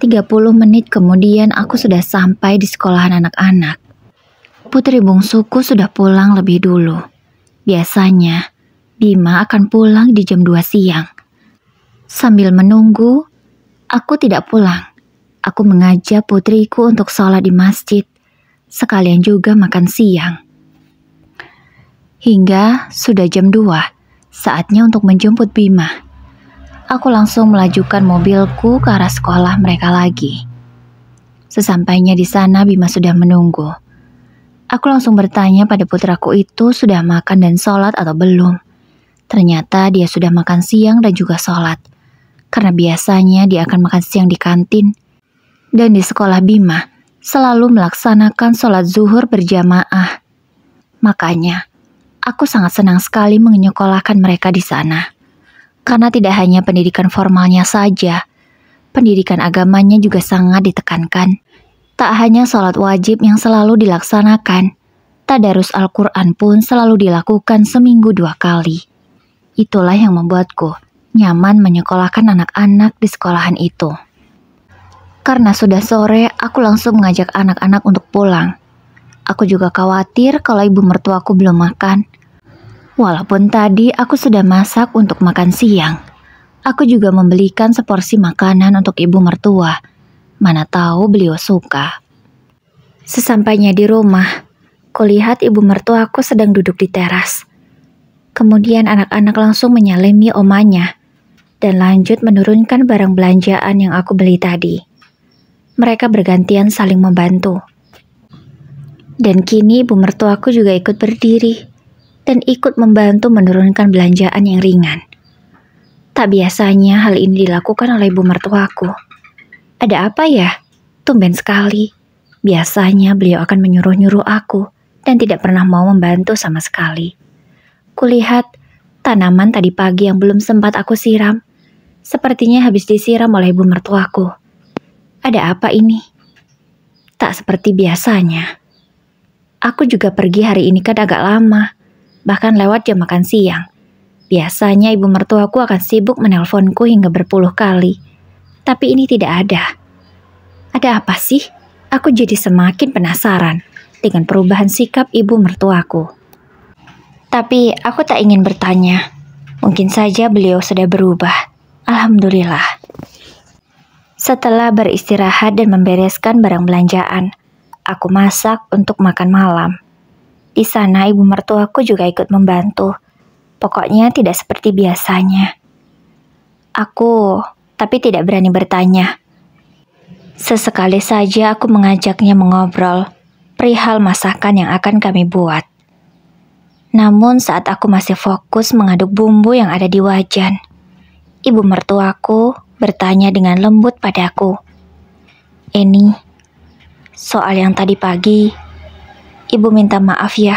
30 menit kemudian aku sudah sampai di sekolahan anak-anak. Putri bungsuku sudah pulang lebih dulu. Biasanya, Bima akan pulang di jam 2 siang. Sambil menunggu, aku tidak pulang. Aku mengajak putriku untuk sholat di masjid, sekalian juga makan siang. Hingga sudah jam 2. Saatnya untuk menjemput Bima. Aku langsung melajukan mobilku ke arah sekolah mereka lagi. Sesampainya di sana Bima sudah menunggu. Aku langsung bertanya pada putraku itu sudah makan dan sholat atau belum. Ternyata dia sudah makan siang dan juga sholat. Karena biasanya dia akan makan siang di kantin. Dan di sekolah Bima selalu melaksanakan sholat zuhur berjamaah. Makanya aku sangat senang sekali menyekolahkan mereka di sana. Karena tidak hanya pendidikan formalnya saja, pendidikan agamanya juga sangat ditekankan. Tak hanya sholat wajib yang selalu dilaksanakan, Tadarus Al-Quran pun selalu dilakukan seminggu 2 kali. Itulah yang membuatku nyaman menyekolahkan anak-anak di sekolahan itu. Karena sudah sore, aku langsung mengajak anak-anak untuk pulang. Aku juga khawatir kalau ibu mertuaku belum makan. Walaupun tadi aku sudah masak untuk makan siang, aku juga membelikan seporsi makanan untuk ibu mertua. Mana tahu beliau suka. Sesampainya di rumah, kulihat ibu mertuaku sedang duduk di teras. Kemudian anak-anak langsung menyalami omanya dan lanjut menurunkan barang belanjaan yang aku beli tadi. Mereka bergantian saling membantu. Dan kini ibu mertuaku juga ikut berdiri dan ikut membantu menurunkan belanjaan yang ringan. Tak biasanya hal ini dilakukan oleh ibu mertuaku. Ada apa ya? Tumben sekali. Biasanya beliau akan menyuruh-nyuruh aku dan tidak pernah mau membantu sama sekali. Kulihat tanaman tadi pagi yang belum sempat aku siram, sepertinya habis disiram oleh ibu mertuaku. Ada apa ini? Tak seperti biasanya. Aku juga pergi hari ini kan agak lama, bahkan lewat jam makan siang. Biasanya ibu mertuaku akan sibuk menelponku hingga berpuluh kali. Tapi ini tidak ada. Ada apa sih? Aku jadi semakin penasaran dengan perubahan sikap ibu mertuaku. Tapi aku tak ingin bertanya. Mungkin saja beliau sudah berubah. Alhamdulillah. Setelah beristirahat dan membereskan barang belanjaan, aku masak untuk makan malam. Di sana ibu mertuaku juga ikut membantu. Pokoknya tidak seperti biasanya. Aku tapi tidak berani bertanya. Sesekali saja aku mengajaknya mengobrol perihal masakan yang akan kami buat. Namun saat aku masih fokus mengaduk bumbu yang ada di wajan, ibu mertuaku bertanya dengan lembut padaku. Eni, soal yang tadi pagi, ibu minta maaf ya.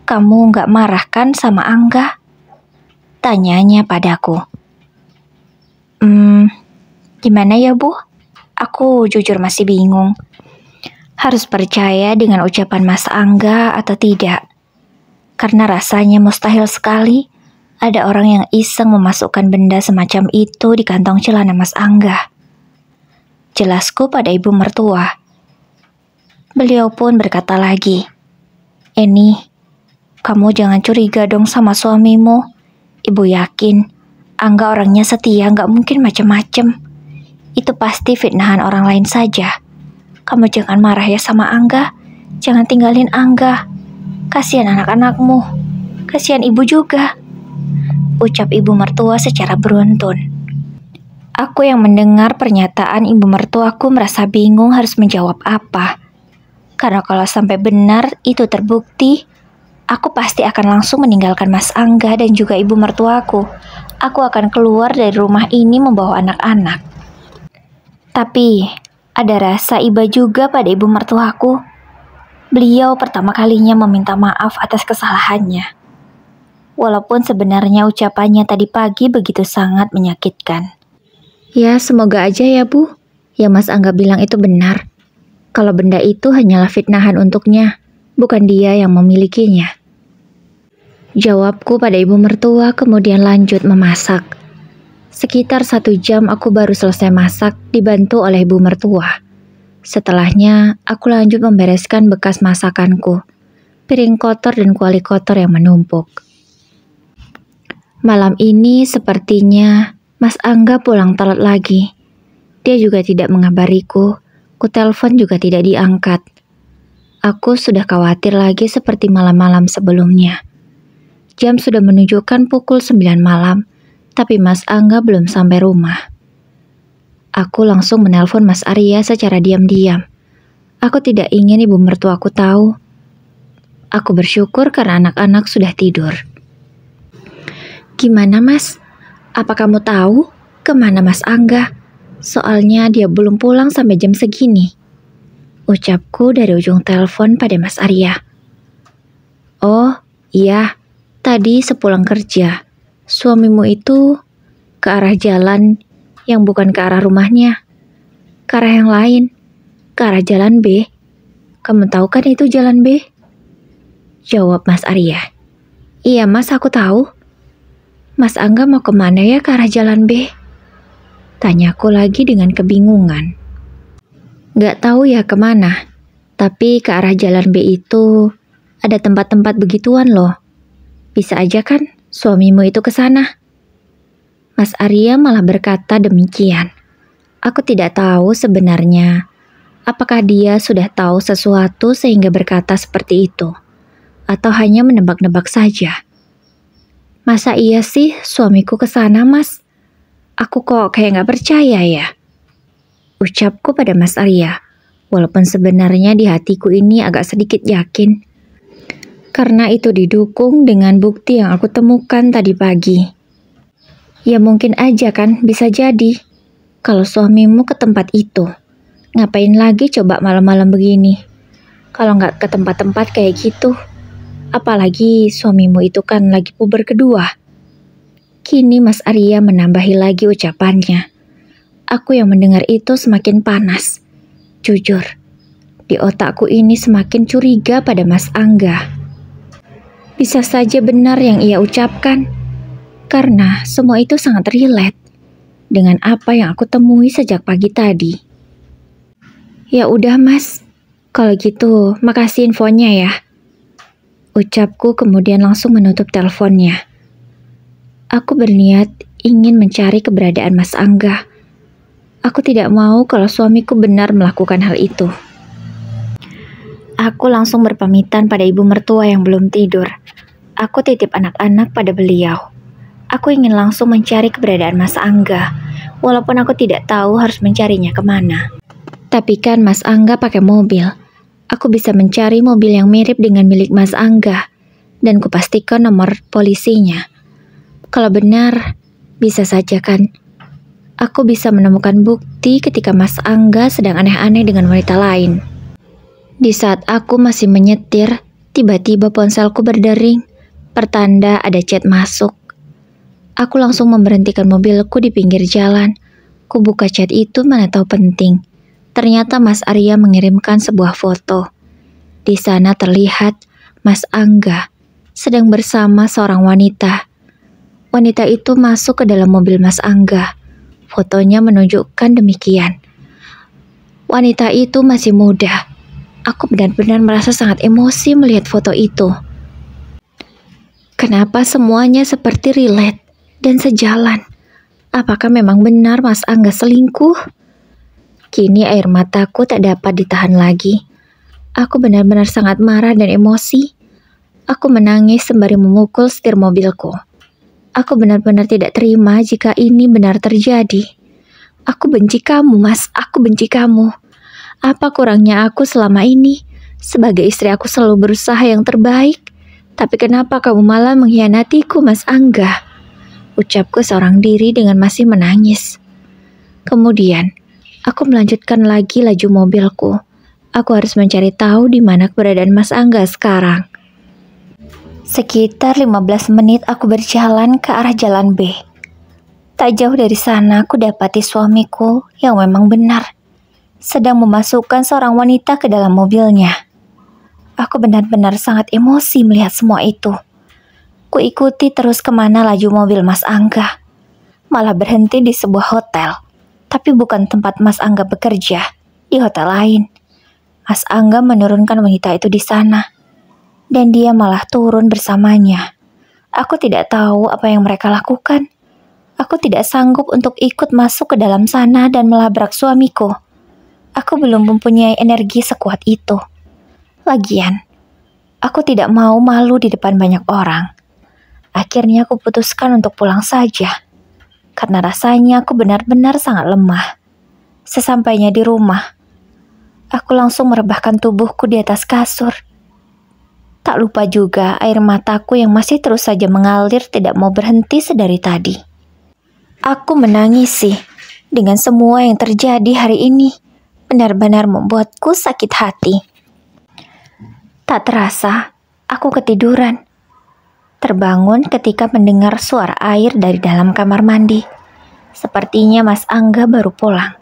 Kamu gak marah kan sama Angga? Tanyanya padaku. Gimana ya bu? Aku jujur masih bingung. Harus percaya dengan ucapan Mas Angga atau tidak? Karena rasanya mustahil sekali ada orang yang iseng memasukkan benda semacam itu di kantong celana Mas Angga. Jelasku pada ibu mertua. Beliau pun berkata lagi, Eni, kamu jangan curiga dong sama suamimu. Ibu yakin Angga orangnya setia, gak mungkin macem-macem. Itu pasti fitnahan orang lain saja. Kamu jangan marah ya sama Angga. Jangan tinggalin Angga. Kasihan anak-anakmu. Kasihan ibu juga. Ucap ibu mertua secara beruntun. Aku yang mendengar pernyataan ibu mertuaku merasa bingung harus menjawab apa. Karena kalau sampai benar itu terbukti, aku pasti akan langsung meninggalkan Mas Angga dan juga ibu mertuaku. Aku akan keluar dari rumah ini membawa anak-anak. Tapi ada rasa iba juga pada ibu mertuaku. Beliau pertama kalinya meminta maaf atas kesalahannya. Walaupun sebenarnya ucapannya tadi pagi begitu sangat menyakitkan. Ya, semoga aja ya Bu, yang Mas Angga bilang itu benar. Kalau benda itu hanyalah fitnahan untuknya, bukan dia yang memilikinya. Jawabku pada ibu mertua, kemudian lanjut memasak. Sekitar 1 jam aku baru selesai masak, dibantu oleh ibu mertua. Setelahnya, aku lanjut membereskan bekas masakanku, piring kotor dan kuali kotor yang menumpuk. Malam ini sepertinya Mas Angga pulang telat lagi. Dia juga tidak mengabariku, kutelepon juga tidak diangkat. Aku sudah khawatir lagi seperti malam-malam sebelumnya. Jam sudah menunjukkan pukul 9 malam, tapi Mas Angga belum sampai rumah. Aku langsung menelpon Mas Arya secara diam-diam. Aku tidak ingin ibu mertuaku tahu. Aku bersyukur karena anak-anak sudah tidur. Gimana Mas? Apa kamu tahu kemana Mas Angga? Soalnya dia belum pulang sampai jam segini. Ucapku dari ujung telepon pada Mas Arya. Oh, iya. Tadi sepulang kerja, suamimu itu ke arah jalan yang bukan ke arah rumahnya. Ke arah yang lain, ke arah jalan B. Kamu tahu kan itu jalan B? Jawab Mas Arya. Iya Mas, aku tahu. Mas Angga mau kemana ya ke arah jalan B? Tanyaku lagi dengan kebingungan. Gak tahu ya kemana, tapi ke arah jalan B itu ada tempat-tempat begituan loh. Bisa aja kan suamimu itu ke sana? Mas Arya malah berkata demikian. Aku tidak tahu sebenarnya apakah dia sudah tahu sesuatu sehingga berkata seperti itu, atau hanya menebak-nebak saja. Masa iya sih suamiku ke sana, Mas? Aku kok kayak gak percaya ya? Ucapku pada Mas Arya, walaupun sebenarnya di hatiku ini agak sedikit yakin. Karena itu didukung dengan bukti yang aku temukan tadi pagi. Ya mungkin aja kan, bisa jadi. Kalau suamimu ke tempat itu, ngapain lagi coba malam-malam begini? Kalau nggak ke tempat-tempat kayak gitu. Apalagi suamimu itu kan lagi puber kedua. Kini Mas Arya menambahi lagi ucapannya. Aku yang mendengar itu semakin panas. Jujur, di otakku ini semakin curiga pada Mas Angga. Bisa saja benar yang ia ucapkan, karena semua itu sangat relate dengan apa yang aku temui sejak pagi tadi. Ya udah Mas, kalau gitu makasih infonya ya. Ucapku kemudian langsung menutup teleponnya. Aku berniat ingin mencari keberadaan Mas Angga. Aku tidak mau kalau suamiku benar melakukan hal itu. Aku langsung berpamitan pada ibu mertua yang belum tidur. Aku titip anak-anak pada beliau. Aku ingin langsung mencari keberadaan Mas Angga, walaupun aku tidak tahu harus mencarinya kemana. Tapi kan Mas Angga pakai mobil. Aku bisa mencari mobil yang mirip dengan milik Mas Angga, dan kupastikan nomor polisinya. Kalau benar, bisa saja kan aku bisa menemukan bukti ketika Mas Angga sedang aneh-aneh dengan wanita lain. Di saat aku masih menyetir, tiba-tiba ponselku berdering, pertanda ada chat masuk. Aku langsung memberhentikan mobilku di pinggir jalan. Ku buka chat itu mana tahu penting. Ternyata Mas Arya mengirimkan sebuah foto. Di sana terlihat Mas Angga sedang bersama seorang wanita. Wanita itu masuk ke dalam mobil Mas Angga. Fotonya menunjukkan demikian. Wanita itu masih muda. Aku benar-benar merasa sangat emosi melihat foto itu. Kenapa semuanya seperti relate dan sejalan? Apakah memang benar Mas Angga selingkuh? Kini air mataku tak dapat ditahan lagi. Aku benar-benar sangat marah dan emosi. Aku menangis sembari memukul setir mobilku. Aku benar-benar tidak terima jika ini benar terjadi. Aku benci kamu, Mas. Aku benci kamu. Apa kurangnya aku selama ini? Sebagai istri aku selalu berusaha yang terbaik. Tapi kenapa kamu malah mengkhianatiku, Mas Angga? Ucapku seorang diri dengan masih menangis. Kemudian, aku melanjutkan lagi laju mobilku. Aku harus mencari tahu di mana keberadaan Mas Angga sekarang. Sekitar 15 menit aku berjalan ke arah jalan B. Tak jauh dari sana aku dapati suamiku yang memang benar sedang memasukkan seorang wanita ke dalam mobilnya. Aku benar-benar sangat emosi melihat semua itu. Kuikuti terus kemana laju mobil Mas Angga. Malah berhenti di sebuah hotel. Tapi bukan tempat Mas Angga bekerja, di hotel lain. Mas Angga menurunkan wanita itu di sana. Dan dia malah turun bersamanya. Aku tidak tahu apa yang mereka lakukan. Aku tidak sanggup untuk ikut masuk ke dalam sana dan melabrak suamiku. Aku belum mempunyai energi sekuat itu. Lagian, aku tidak mau malu di depan banyak orang. Akhirnya aku putuskan untuk pulang saja. Karena rasanya aku benar-benar sangat lemah. Sesampainya di rumah, aku langsung merebahkan tubuhku di atas kasur. Tak lupa juga air mataku yang masih terus saja mengalir tidak mau berhenti sedari tadi. Aku menangis sih dengan semua yang terjadi hari ini. Benar-benar membuatku sakit hati. Tak terasa, aku ketiduran. Terbangun ketika mendengar suara air dari dalam kamar mandi. Sepertinya Mas Angga baru pulang.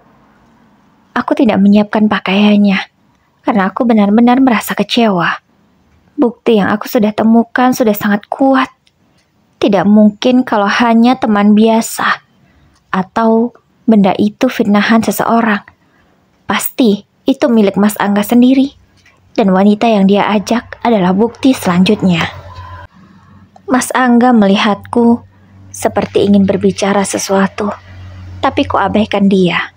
Aku tidak menyiapkan pakaiannya, karena aku benar-benar merasa kecewa. Bukti yang aku sudah temukan sudah sangat kuat. Tidak mungkin kalau hanya teman biasa atau benda itu fitnahan seseorang. Pasti itu milik Mas Angga sendiri. Dan wanita yang dia ajak adalah bukti selanjutnya. Mas Angga melihatku seperti ingin berbicara sesuatu, tapi ku abaikan dia.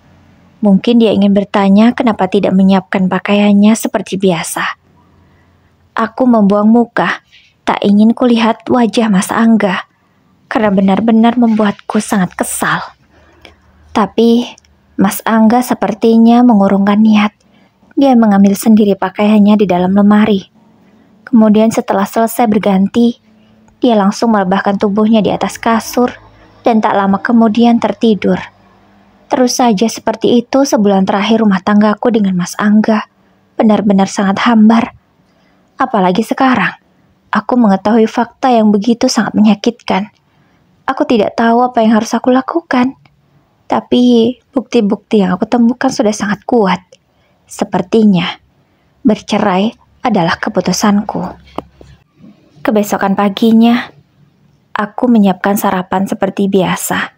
Mungkin dia ingin bertanya kenapa tidak menyiapkan pakaiannya seperti biasa. Aku membuang muka, tak ingin kulihat wajah Mas Angga, karena benar-benar membuatku sangat kesal. Tapi Mas Angga sepertinya mengurungkan niat. Dia mengambil sendiri pakaiannya di dalam lemari. Kemudian setelah selesai berganti, dia langsung merebahkan tubuhnya di atas kasur dan tak lama kemudian tertidur. Terus saja seperti itu sebulan terakhir rumah tanggaku dengan Mas Angga benar-benar sangat hambar. Apalagi sekarang, aku mengetahui fakta yang begitu sangat menyakitkan. Aku tidak tahu apa yang harus aku lakukan. Tapi bukti-bukti yang aku temukan sudah sangat kuat. Sepertinya, bercerai adalah keputusanku. Kebesokan paginya, aku menyiapkan sarapan seperti biasa.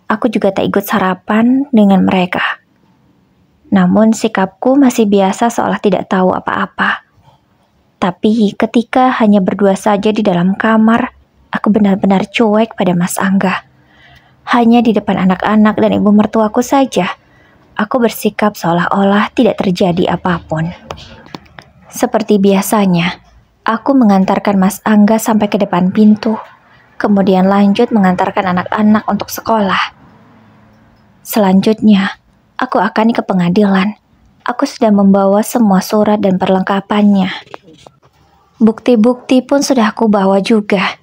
Aku juga tak ikut sarapan dengan mereka. Namun sikapku masih biasa seolah tidak tahu apa-apa. Tapi ketika hanya berdua saja di dalam kamar, aku benar-benar cuek pada Mas Angga. Hanya di depan anak-anak dan ibu mertuaku saja, aku bersikap seolah-olah tidak terjadi apapun. Seperti biasanya, aku mengantarkan Mas Angga sampai ke depan pintu, kemudian lanjut mengantarkan anak-anak untuk sekolah. Selanjutnya, aku akan ke pengadilan. Aku sudah membawa semua surat dan perlengkapannya. Bukti-bukti pun sudah aku bawa juga,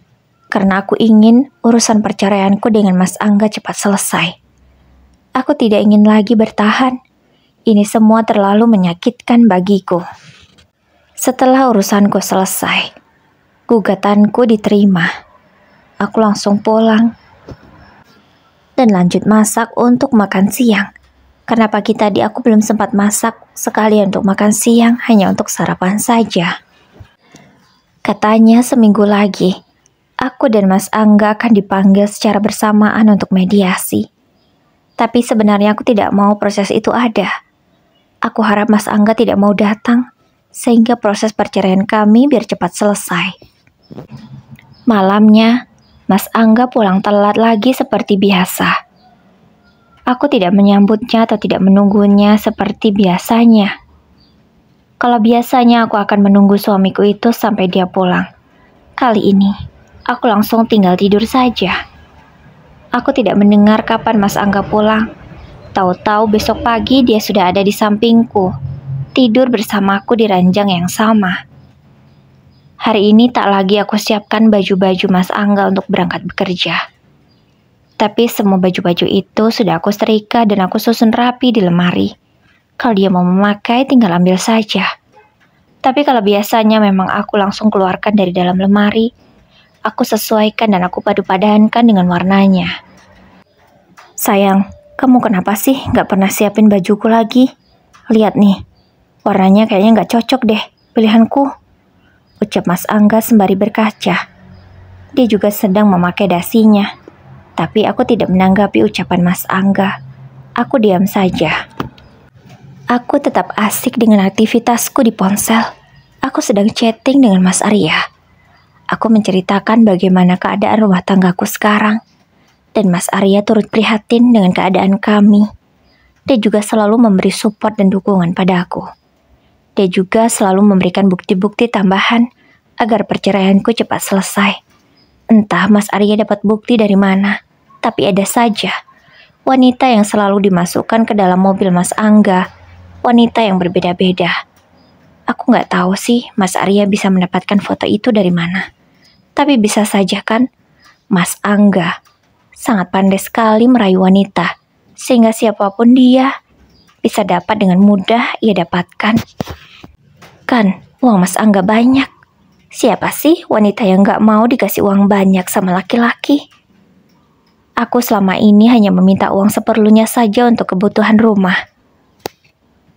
karena aku ingin urusan perceraianku dengan Mas Angga cepat selesai. Aku tidak ingin lagi bertahan. Ini semua terlalu menyakitkan bagiku. Setelah urusanku selesai, gugatanku diterima. Aku langsung pulang dan lanjut masak untuk makan siang. Karena pagi tadi aku belum sempat masak sekalian untuk makan siang, hanya untuk sarapan saja. Katanya seminggu lagi, aku dan Mas Angga akan dipanggil secara bersamaan untuk mediasi. Tapi sebenarnya aku tidak mau proses itu ada. Aku harap Mas Angga tidak mau datang, sehingga proses perceraian kami biar cepat selesai. Malamnya, Mas Angga pulang telat lagi seperti biasa. Aku tidak menyambutnya atau tidak menunggunya seperti biasanya. Kalau biasanya aku akan menunggu suamiku itu sampai dia pulang. Kali ini, aku langsung tinggal tidur saja. Aku tidak mendengar kapan Mas Angga pulang. Tahu-tahu besok pagi dia sudah ada di sampingku, tidur bersamaku di ranjang yang sama. Hari ini tak lagi aku siapkan baju-baju Mas Angga untuk berangkat bekerja. Tapi semua baju-baju itu sudah aku setrika dan aku susun rapi di lemari. Kalau dia mau memakai, tinggal ambil saja. Tapi kalau biasanya memang aku langsung keluarkan dari dalam lemari, aku sesuaikan dan aku padu-padankan dengan warnanya. Sayang, kamu kenapa sih gak pernah siapin bajuku lagi? Lihat nih, warnanya kayaknya gak cocok deh pilihanku, ucap Mas Angga sembari berkaca. Dia juga sedang memakai dasinya. Tapi aku tidak menanggapi ucapan Mas Angga. Aku diam saja. Aku tetap asik dengan aktivitasku di ponsel. Aku sedang chatting dengan Mas Arya. Aku menceritakan bagaimana keadaan rumah tanggaku sekarang. Dan Mas Arya turut prihatin dengan keadaan kami. Dia juga selalu memberi support dan dukungan padaku. Dia juga selalu memberikan bukti-bukti tambahan agar perceraianku cepat selesai. Entah Mas Arya dapat bukti dari mana, tapi ada saja wanita yang selalu dimasukkan ke dalam mobil Mas Angga, wanita yang berbeda-beda. Aku nggak tahu sih Mas Arya bisa mendapatkan foto itu dari mana. Tapi bisa saja kan, Mas Angga sangat pandai sekali merayu wanita, sehingga siapapun dia bisa dapat dengan mudah ia dapatkan. Kan, uang Mas Angga banyak. Siapa sih wanita yang gak mau dikasih uang banyak sama laki-laki? Aku selama ini hanya meminta uang seperlunya saja untuk kebutuhan rumah.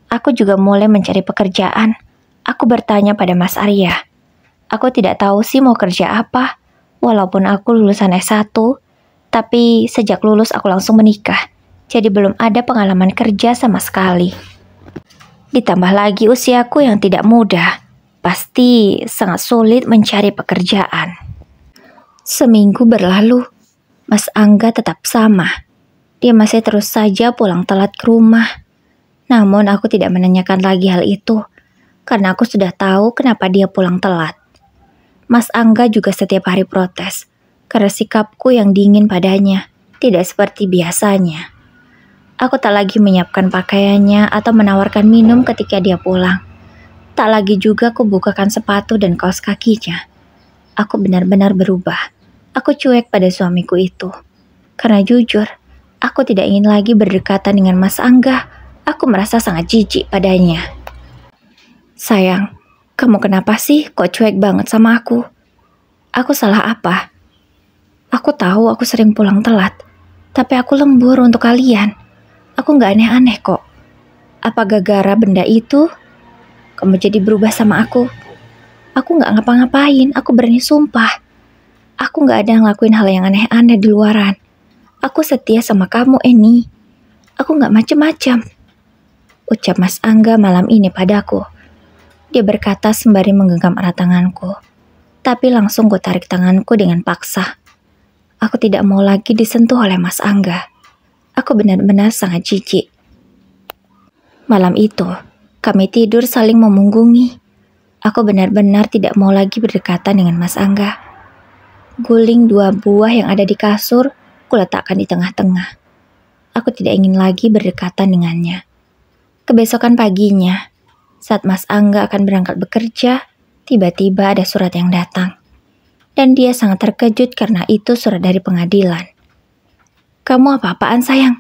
Aku juga mulai mencari pekerjaan. Aku bertanya pada Mas Arya, Aku tidak tahu sih mau kerja apa. Walaupun aku lulusan S1, tapi sejak lulus aku langsung menikah. Jadi belum ada pengalaman kerja sama sekali. Ditambah lagi usiaku yang tidak muda. Pasti sangat sulit mencari pekerjaan. Seminggu berlalu, Mas Angga tetap sama. Dia masih terus saja pulang telat ke rumah. Namun aku tidak menanyakan lagi hal itu, karena aku sudah tahu kenapa dia pulang telat. Mas Angga juga setiap hari protes, karena sikapku yang dingin padanya tidak seperti biasanya. Aku tak lagi menyiapkan pakaiannya atau menawarkan minum ketika dia pulang. Tak lagi juga aku bukakan sepatu dan kaos kakinya. Aku benar-benar berubah. Aku cuek pada suamiku itu. Karena jujur, aku tidak ingin lagi berdekatan dengan Mas Angga. Aku merasa sangat jijik padanya. Sayang, kamu kenapa sih kok cuek banget sama aku? Aku salah apa? Aku tahu aku sering pulang telat, tapi aku lembur untuk kalian. Aku gak aneh-aneh kok. Apa gara-gara benda itu kamu jadi berubah sama aku? Aku gak ngapa-ngapain, aku berani sumpah. Aku gak ada ngelakuin hal yang aneh-aneh di luaran. Aku setia sama kamu, Eni. Aku gak macem-macem, ucap Mas Angga malam ini padaku. Dia berkata sembari menggenggam erat tanganku. Tapi langsung gue tarik tanganku dengan paksa. Aku tidak mau lagi disentuh oleh Mas Angga. Aku benar-benar sangat jijik. Malam itu, kami tidur saling memunggungi. Aku benar-benar tidak mau lagi berdekatan dengan Mas Angga. Guling 2 buah yang ada di kasur, kuletakkan di tengah-tengah. Aku tidak ingin lagi berdekatan dengannya. Kebesokan paginya, saat Mas Angga akan berangkat bekerja, tiba-tiba ada surat yang datang. Dan dia sangat terkejut karena itu surat dari pengadilan. Kamu apa-apaan sayang?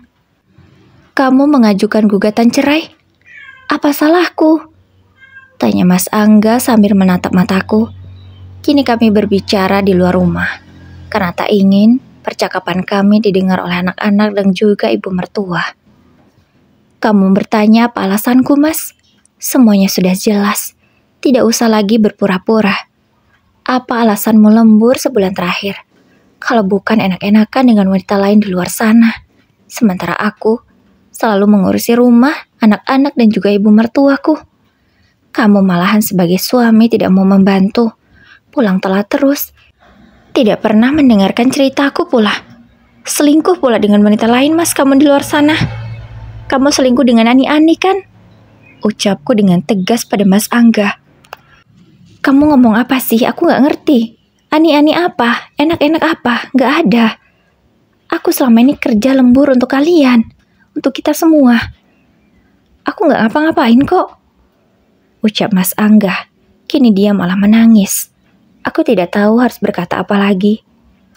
Kamu mengajukan gugatan cerai? Apa salahku? Tanya Mas Angga sambil menatap mataku. Kini kami berbicara di luar rumah, karena tak ingin percakapan kami didengar oleh anak-anak dan juga ibu mertua. Kamu bertanya apa alasanku, Mas? Semuanya sudah jelas. Tidak usah lagi berpura-pura. Apa alasanmu lembur sebulan terakhir? Kalau bukan enak-enakan dengan wanita lain di luar sana. Sementara aku selalu mengurusi rumah, anak-anak dan juga ibu mertuaku. Kamu malahan sebagai suami tidak mau membantu. Pulang telat terus. Tidak pernah mendengarkan ceritaku pula. Selingkuh pula dengan wanita lain, Mas, kamu di luar sana. Kamu selingkuh dengan Ani-Ani kan? Ucapku dengan tegas pada Mas Angga. Kamu ngomong apa sih? Aku gak ngerti. Ani-Ani apa? Enak-enak apa? Gak ada. Aku selama ini kerja lembur untuk kalian. Untuk kita semua. Aku gak ngapa-ngapain kok. Ucap Mas Angga. Kini dia malah menangis. Aku tidak tahu harus berkata apa lagi.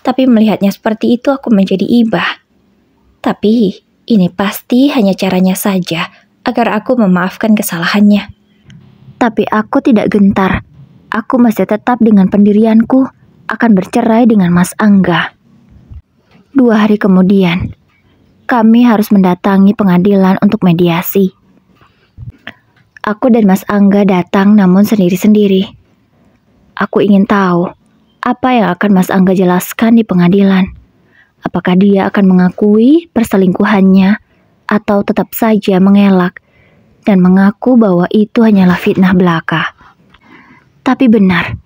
Tapi melihatnya seperti itu aku menjadi iba. Tapi ini pasti hanya caranya saja agar aku memaafkan kesalahannya. Tapi aku tidak gentar. Aku masih tetap dengan pendirianku akan bercerai dengan Mas Angga. 2 hari kemudian, kami harus mendatangi pengadilan untuk mediasi. Aku dan Mas Angga datang namun sendiri-sendiri. Aku ingin tahu apa yang akan Mas Angga jelaskan di pengadilan. Apakah dia akan mengakui perselingkuhannya atau tetap saja mengelak dan mengaku bahwa itu hanyalah fitnah belaka. Tapi benar,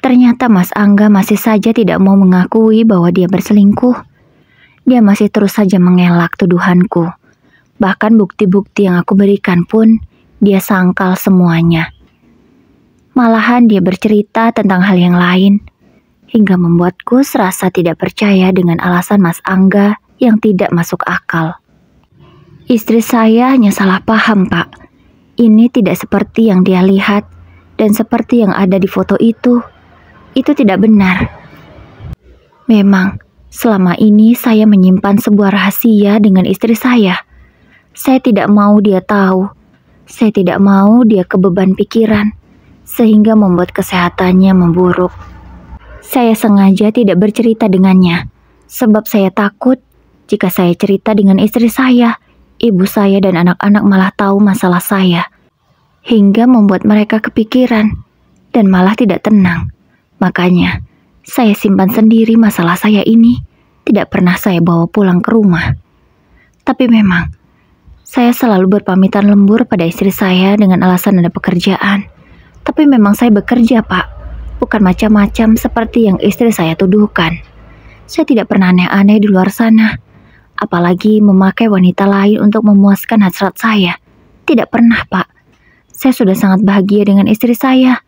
ternyata Mas Angga masih saja tidak mau mengakui bahwa dia berselingkuh. Dia masih terus saja mengelak tuduhanku. Bahkan bukti-bukti yang aku berikan pun dia sangkal semuanya. Malahan dia bercerita tentang hal yang lain, hingga membuatku serasa tidak percaya dengan alasan Mas Angga yang tidak masuk akal. Istri saya hanya salah paham, Pak. Ini tidak seperti yang dia lihat dan seperti yang ada di foto itu. Itu tidak benar. Memang, selama ini saya menyimpan sebuah rahasia dengan istri saya. Saya tidak mau dia tahu. Saya tidak mau dia kebeban pikiran, sehingga membuat kesehatannya memburuk. Saya sengaja tidak bercerita dengannya, sebab saya takut jika saya cerita dengan istri saya, ibu saya dan anak-anak malah tahu masalah saya, hingga membuat mereka kepikiran dan malah tidak tenang. Makanya, saya simpan sendiri masalah saya ini, tidak pernah saya bawa pulang ke rumah. Tapi memang, saya selalu berpamitan lembur pada istri saya dengan alasan ada pekerjaan. Tapi memang saya bekerja, Pak. Bukan macam-macam seperti yang istri saya tuduhkan. Saya tidak pernah aneh-aneh di luar sana. Apalagi memakai wanita lain untuk memuaskan hasrat saya. Tidak pernah, Pak. Saya sudah sangat bahagia dengan istri saya.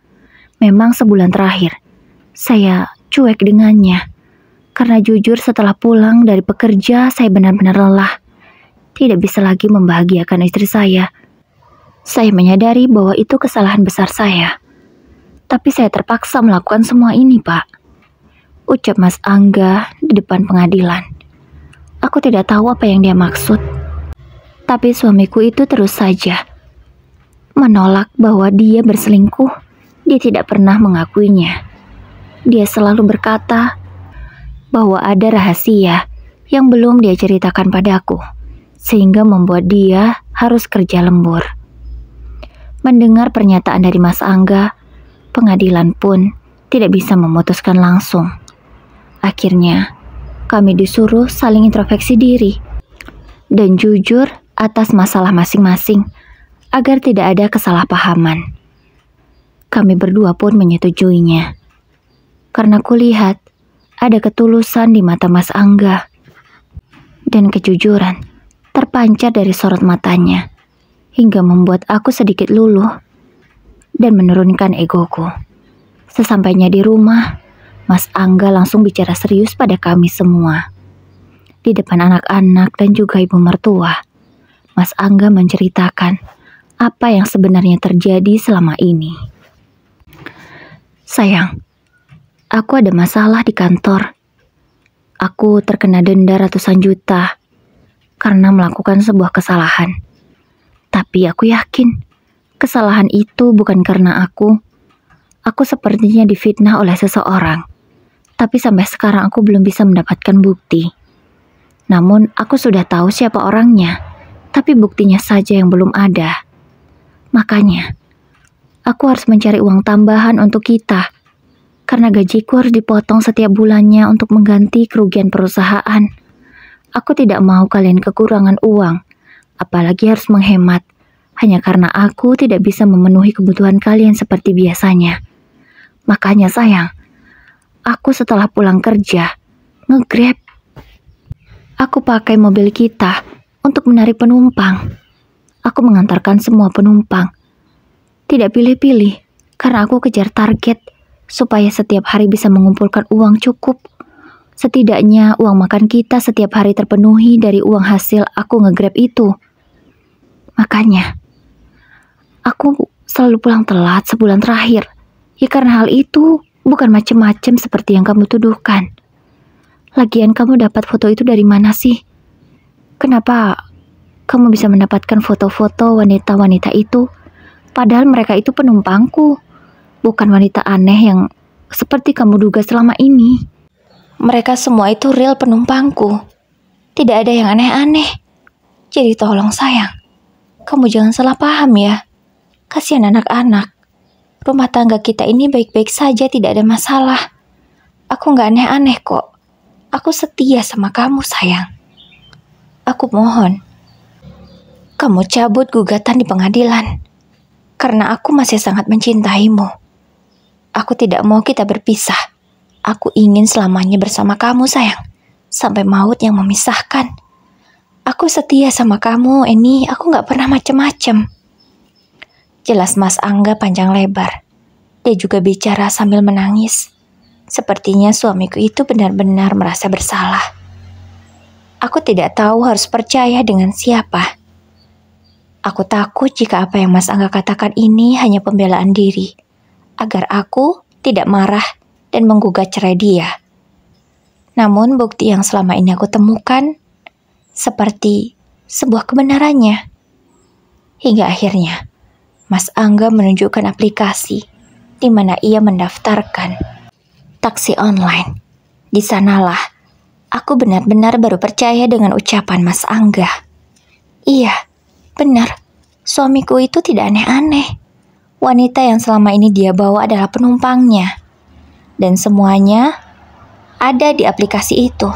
Memang sebulan terakhir, saya cuek dengannya. Karena jujur setelah pulang dari pekerja, saya benar-benar lelah. Tidak bisa lagi membahagiakan istri saya. Saya menyadari bahwa itu kesalahan besar saya. Tapi saya terpaksa melakukan semua ini, Pak. Ucap Mas Angga di depan pengadilan. Aku tidak tahu apa yang dia maksud. Tapi suamiku itu terus saja menolak bahwa dia berselingkuh. Dia tidak pernah mengakuinya. Dia selalu berkata bahwa ada rahasia yang belum dia ceritakan padaku, sehingga membuat dia harus kerja lembur. Mendengar pernyataan dari Mas Angga, pengadilan pun tidak bisa memutuskan langsung. Akhirnya, kami disuruh saling introspeksi diri dan jujur atas masalah masing-masing agar tidak ada kesalahpahaman. Kami berdua pun menyetujuinya. Karena kulihat ada ketulusan di mata Mas Angga dan kejujuran terpancar dari sorot matanya, hingga membuat aku sedikit luluh dan menurunkan egoku. Sesampainya di rumah, Mas Angga langsung bicara serius pada kami semua. Di depan anak-anak dan juga ibu mertua, Mas Angga menceritakan apa yang sebenarnya terjadi selama ini. Sayang, aku ada masalah di kantor. Aku terkena denda ratusan juta karena melakukan sebuah kesalahan. Tapi aku yakin kesalahan itu bukan karena aku. Aku sepertinya difitnah oleh seseorang. Tapi sampai sekarang aku belum bisa mendapatkan bukti. Namun aku sudah tahu siapa orangnya, tapi buktinya saja yang belum ada. Makanya, aku harus mencari uang tambahan untuk kita. Karena gajiku harus dipotong setiap bulannya untuk mengganti kerugian perusahaan. Aku tidak mau kalian kekurangan uang, apalagi harus menghemat, hanya karena aku tidak bisa memenuhi kebutuhan kalian seperti biasanya. Makanya sayang, aku setelah pulang kerja, nge-Grab. Aku pakai mobil kita untuk menarik penumpang. Aku mengantarkan semua penumpang. Tidak pilih-pilih, karena aku kejar target, supaya setiap hari bisa mengumpulkan uang cukup. Setidaknya uang makan kita setiap hari terpenuhi dari uang hasil aku nge-Grab itu. Makanya, aku selalu pulang telat sebulan terakhir. Ya karena hal itu bukan macam-macam seperti yang kamu tuduhkan. Lagian kamu dapat foto itu dari mana sih? Kenapa kamu bisa mendapatkan foto-foto wanita-wanita itu? Padahal mereka itu penumpangku, bukan wanita aneh yang seperti kamu duga selama ini. Mereka semua itu real penumpangku. Tidak ada yang aneh-aneh. Jadi tolong sayang, kamu jangan salah paham ya. Kasihan anak-anak. Rumah tangga kita ini baik-baik saja, tidak ada masalah. Aku gak aneh-aneh kok. Aku setia sama kamu sayang. Aku mohon, kamu cabut gugatan di pengadilan. Karena aku masih sangat mencintaimu. Aku tidak mau kita berpisah. Aku ingin selamanya bersama kamu sayang. Sampai maut yang memisahkan. Aku setia sama kamu, Eni. Aku gak pernah macem-macem. Jelas Mas Angga panjang lebar. Dia juga bicara sambil menangis. Sepertinya suamiku itu benar-benar merasa bersalah. Aku tidak tahu harus percaya dengan siapa. Aku takut jika apa yang Mas Angga katakan ini hanya pembelaan diri, agar aku tidak marah dan menggugat cerai dia. Namun bukti yang selama ini aku temukan seperti sebuah kebenarannya. Hingga akhirnya Mas Angga menunjukkan aplikasi di mana ia mendaftarkan taksi online. Di sanalah aku benar-benar baru percaya dengan ucapan Mas Angga. Iya, benar, suamiku itu tidak aneh-aneh. wanita yang selama ini dia bawa adalah penumpangnya. Dan semuanya ada di aplikasi itu.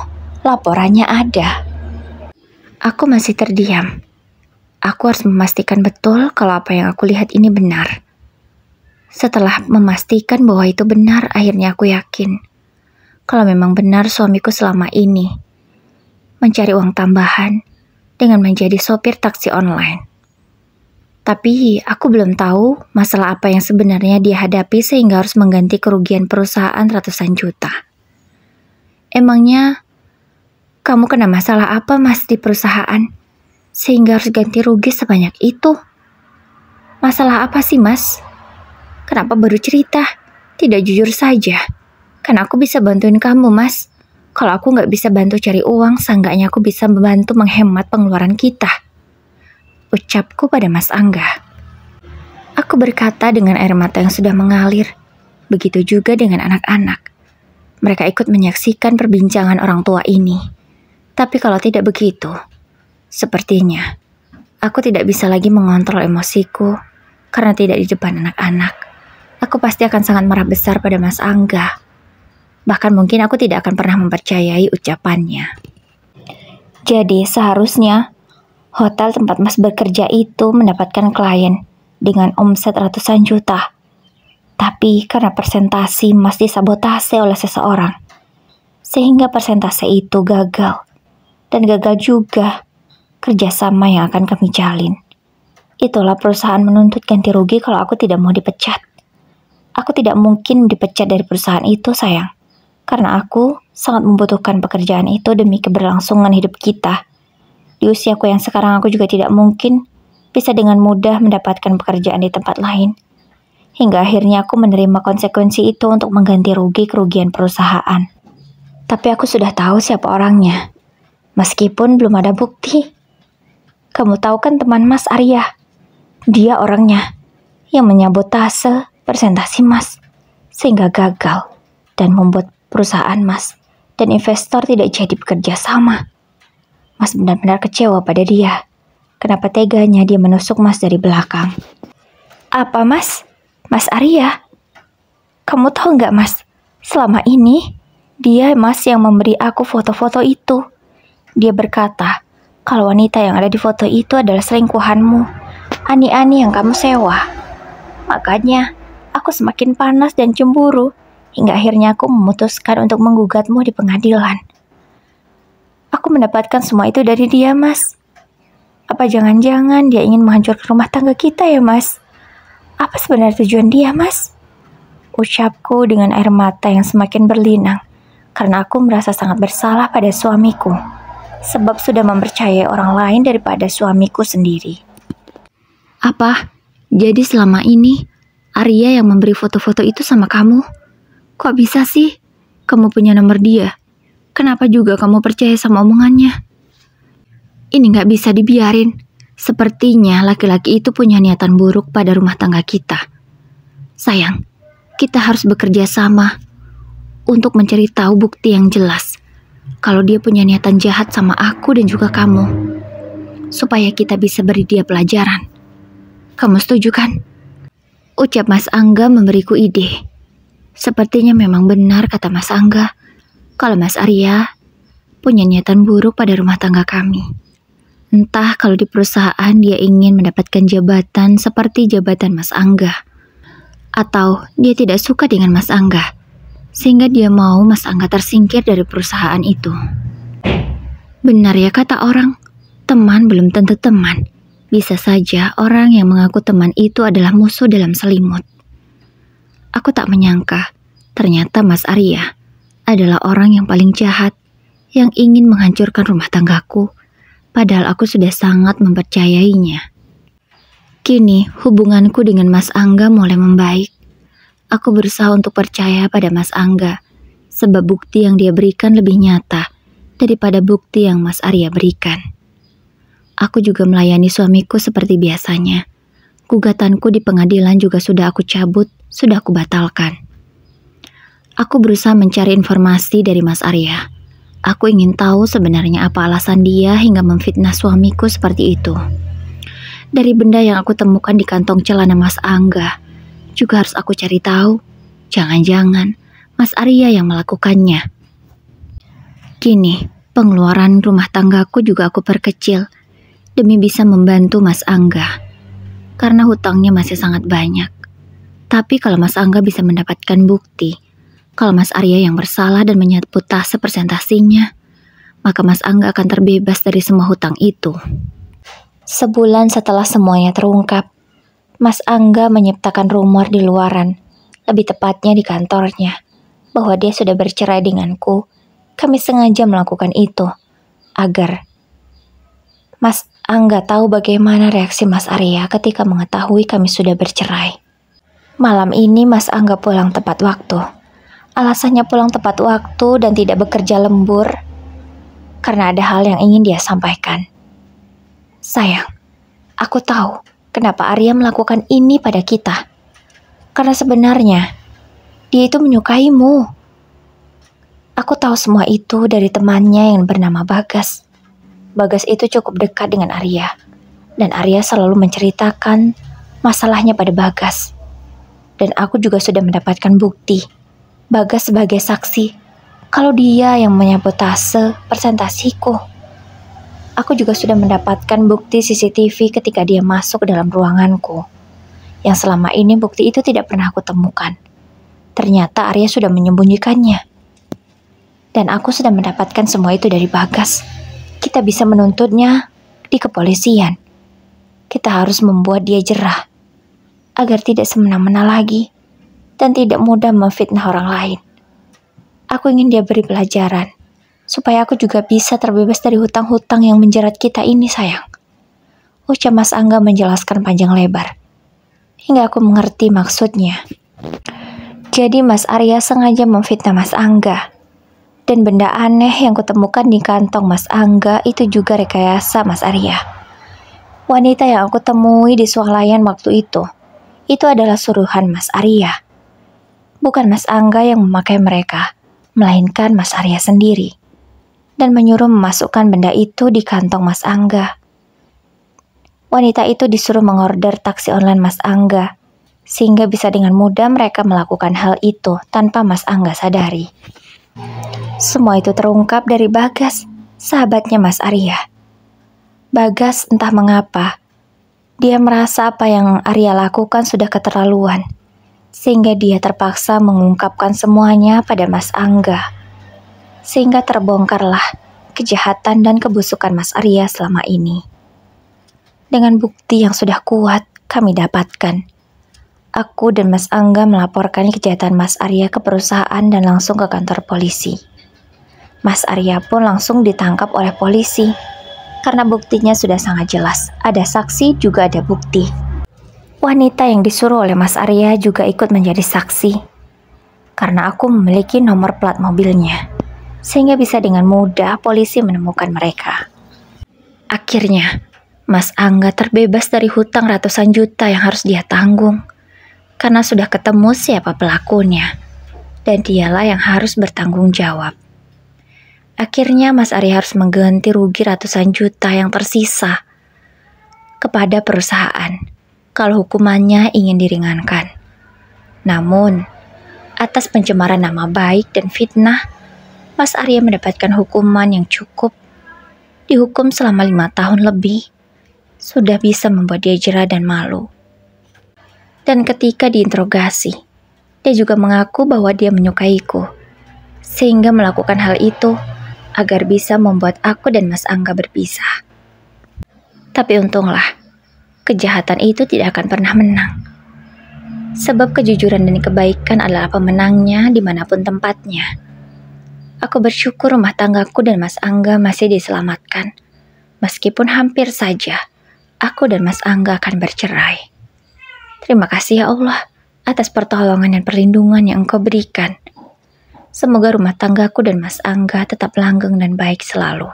Laporannya ada. Aku masih terdiam. Aku harus memastikan betul kalau apa yang aku lihat ini benar. Setelah memastikan bahwa itu benar, akhirnya aku yakin kalau memang benar suamiku selama ini mencari uang tambahan dengan menjadi sopir taksi online. Tapi aku belum tahu masalah apa yang sebenarnya dia hadapi sehingga harus mengganti kerugian perusahaan ratusan juta. Emangnya kamu kena masalah apa, Mas, di perusahaan sehingga harus ganti rugi sebanyak itu? Masalah apa sih, Mas? Kenapa baru cerita? Tidak jujur saja. Kan aku bisa bantuin kamu, Mas. Kalau aku nggak bisa bantu cari uang, seenggaknya aku bisa membantu menghemat pengeluaran kita. Ucapku pada Mas Angga. Aku berkata dengan air mata yang sudah mengalir. Begitu juga dengan anak-anak. Mereka ikut menyaksikan perbincangan orang tua ini. Tapi kalau tidak begitu, sepertinya aku tidak bisa lagi mengontrol emosiku karena tidak di depan anak-anak. Aku pasti akan sangat marah besar pada Mas Angga. Bahkan mungkin aku tidak akan pernah mempercayai ucapannya. Jadi seharusnya hotel tempat Mas bekerja itu mendapatkan klien dengan omset ratusan juta. Tapi karena persentase Mas disabotase oleh seseorang, sehingga persentase itu gagal. Dan gagal juga kerjasama yang akan kami jalin. Itulah perusahaan menuntut ganti rugi kalau aku tidak mau dipecat. Aku tidak mungkin dipecat dari perusahaan itu, sayang. Karena aku sangat membutuhkan pekerjaan itu demi keberlangsungan hidup kita. Di usiaku yang sekarang aku juga tidak mungkin bisa dengan mudah mendapatkan pekerjaan di tempat lain. Hingga akhirnya aku menerima konsekuensi itu untuk mengganti rugi kerugian perusahaan. Tapi aku sudah tahu siapa orangnya. Meskipun belum ada bukti. Kamu tahu kan teman Mas Arya? Dia orangnya yang menyabotase presentasi Mas sehingga gagal dan membuat perusahaan Mas dan investor tidak jadi bekerja sama. Mas benar-benar kecewa pada dia. Kenapa teganya dia menusuk Mas dari belakang? Apa, Mas? Mas Arya? Kamu tahu nggak, Mas? Selama ini dia Mas yang memberi aku foto-foto itu. Dia berkata kalau wanita yang ada di foto itu adalah selingkuhanmu, Ani-Ani yang kamu sewa. Makanya aku semakin panas dan cemburu, hingga akhirnya aku memutuskan untuk menggugatmu di pengadilan. Aku mendapatkan semua itu dari dia, Mas. Apa jangan-jangan dia ingin menghancurkan rumah tangga kita ya, Mas? Apa sebenarnya tujuan dia, Mas? Ucapku dengan air mata yang semakin berlinang, karena aku merasa sangat bersalah pada suamiku, sebab sudah mempercayai orang lain daripada suamiku sendiri. Apa? Jadi selama ini Arya yang memberi foto-foto itu sama kamu? Kok bisa sih? Kamu punya nomor dia. Kenapa juga kamu percaya sama omongannya? Ini gak bisa dibiarin. Sepertinya laki-laki itu punya niatan buruk pada rumah tangga kita. Sayang, kita harus bekerja sama untuk mencari tahu bukti yang jelas kalau dia punya niatan jahat sama aku dan juga kamu, supaya kita bisa beri dia pelajaran. Kamu setuju kan? Ucap Mas Angga memberiku ide. Sepertinya memang benar kata Mas Angga, kalau Mas Arya punya niatan buruk pada rumah tangga kami. Entah kalau di perusahaan dia ingin mendapatkan jabatan seperti jabatan Mas Angga, atau dia tidak suka dengan Mas Angga, sehingga dia mau Mas Angga tersingkir dari perusahaan itu. Benar ya kata orang, teman belum tentu teman. Bisa saja orang yang mengaku teman itu adalah musuh dalam selimut. Aku tak menyangka, ternyata Mas Arya adalah orang yang paling jahat yang ingin menghancurkan rumah tanggaku, padahal aku sudah sangat mempercayainya. Kini hubunganku dengan Mas Angga mulai membaik. Aku berusaha untuk percaya pada Mas Angga, sebab bukti yang dia berikan lebih nyata daripada bukti yang Mas Arya berikan. Aku juga melayani suamiku seperti biasanya. Gugatanku di pengadilan juga sudah aku cabut, sudah aku batalkan. Aku berusaha mencari informasi dari Mas Arya. Aku ingin tahu sebenarnya apa alasan dia hingga memfitnah suamiku seperti itu. Dari benda yang aku temukan di kantong celana Mas Angga, Juga harus aku cari tahu. Jangan-jangan Mas Arya yang melakukannya. Kini, pengeluaran rumah tanggaku juga aku perkecil demi bisa membantu Mas Angga. Karena hutangnya masih sangat banyak. Tapi kalau Mas Angga bisa mendapatkan bukti kalau Mas Arya yang bersalah dan menyabotase presentasinya, maka Mas Angga akan terbebas dari semua hutang itu. Sebulan setelah semuanya terungkap, Mas Angga menciptakan rumor di luaran, lebih tepatnya di kantornya, bahwa dia sudah bercerai denganku. Kami sengaja melakukan itu agar Mas Angga tahu bagaimana reaksi Mas Arya ketika mengetahui kami sudah bercerai. Malam ini Mas Angga pulang tepat waktu. Alasannya pulang tepat waktu dan tidak bekerja lembur karena ada hal yang ingin dia sampaikan. Sayang, aku tahu kenapa Arya melakukan ini pada kita. Karena sebenarnya dia itu menyukaimu. Aku tahu semua itu dari temannya yang bernama Bagas. Bagas itu cukup dekat dengan Arya. Dan Arya selalu menceritakan masalahnya pada Bagas. Dan aku juga sudah mendapatkan bukti. Bagas sebagai saksi kalau dia yang menyabotase presentasiku. Aku juga sudah mendapatkan bukti CCTV ketika dia masuk ke dalam ruanganku. Yang selama ini bukti itu tidak pernah aku temukan. Ternyata Arya sudah menyembunyikannya. Dan aku sudah mendapatkan semua itu dari Bagas. Kita bisa menuntutnya di kepolisian. Kita harus membuat dia jerah agar tidak semena-mena lagi dan tidak mudah memfitnah orang lain. Aku ingin dia beri pelajaran supaya aku juga bisa terbebas dari hutang-hutang yang menjerat kita ini, sayang. Ucap Mas Angga menjelaskan panjang lebar hingga aku mengerti maksudnya. Jadi Mas Arya sengaja memfitnah Mas Angga. Dan benda aneh yang kutemukan di kantong Mas Angga itu juga rekayasa Mas Arya. Wanita yang aku temui di swalayan waktu itu adalah suruhan Mas Arya. Bukan Mas Angga yang memakai mereka, melainkan Mas Arya sendiri. Dan menyuruh memasukkan benda itu di kantong Mas Angga. Wanita itu disuruh mengorder taksi online Mas Angga, sehingga bisa dengan mudah mereka melakukan hal itu tanpa Mas Angga sadari. Semua itu terungkap dari Bagas, sahabatnya Mas Arya. Bagas entah mengapa, dia merasa apa yang Arya lakukan sudah keterlaluan, sehingga dia terpaksa mengungkapkan semuanya pada Mas Angga. Sehingga terbongkarlah kejahatan dan kebusukan Mas Arya selama ini. Dengan bukti yang sudah kuat kami dapatkan, aku dan Mas Angga melaporkan kejahatan Mas Arya ke perusahaan dan langsung ke kantor polisi. Mas Arya pun langsung ditangkap oleh polisi karena buktinya sudah sangat jelas. Ada saksi juga ada bukti. Wanita yang disuruh oleh Mas Arya juga ikut menjadi saksi karena aku memiliki nomor plat mobilnya, sehingga bisa dengan mudah polisi menemukan mereka. Akhirnya, Mas Angga terbebas dari hutang ratusan juta yang harus dia tanggung karena sudah ketemu siapa pelakunya dan dialah yang harus bertanggung jawab. Akhirnya Mas Arya harus mengganti rugi ratusan juta yang tersisa kepada perusahaan kalau hukumannya ingin diringankan. Namun, atas pencemaran nama baik dan fitnah, Mas Arya mendapatkan hukuman yang cukup. Dihukum selama 5 tahun lebih, sudah bisa membuat dia jera dan malu. Dan ketika diinterogasi, dia juga mengaku bahwa dia menyukaiku, sehingga melakukan hal itu agar bisa membuat aku dan Mas Angga berpisah. Tapi untunglah, kejahatan itu tidak akan pernah menang. Sebab kejujuran dan kebaikan adalah pemenangnya dimanapun tempatnya. Aku bersyukur rumah tanggaku dan Mas Angga masih diselamatkan. Meskipun hampir saja, aku dan Mas Angga akan bercerai. Terima kasih ya Allah atas pertolongan dan perlindungan yang Engkau berikan. Semoga rumah tanggaku dan Mas Angga tetap langgeng dan baik selalu.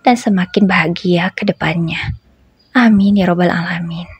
Dan semakin bahagia ke depannya. Amin ya Rabbal Alamin.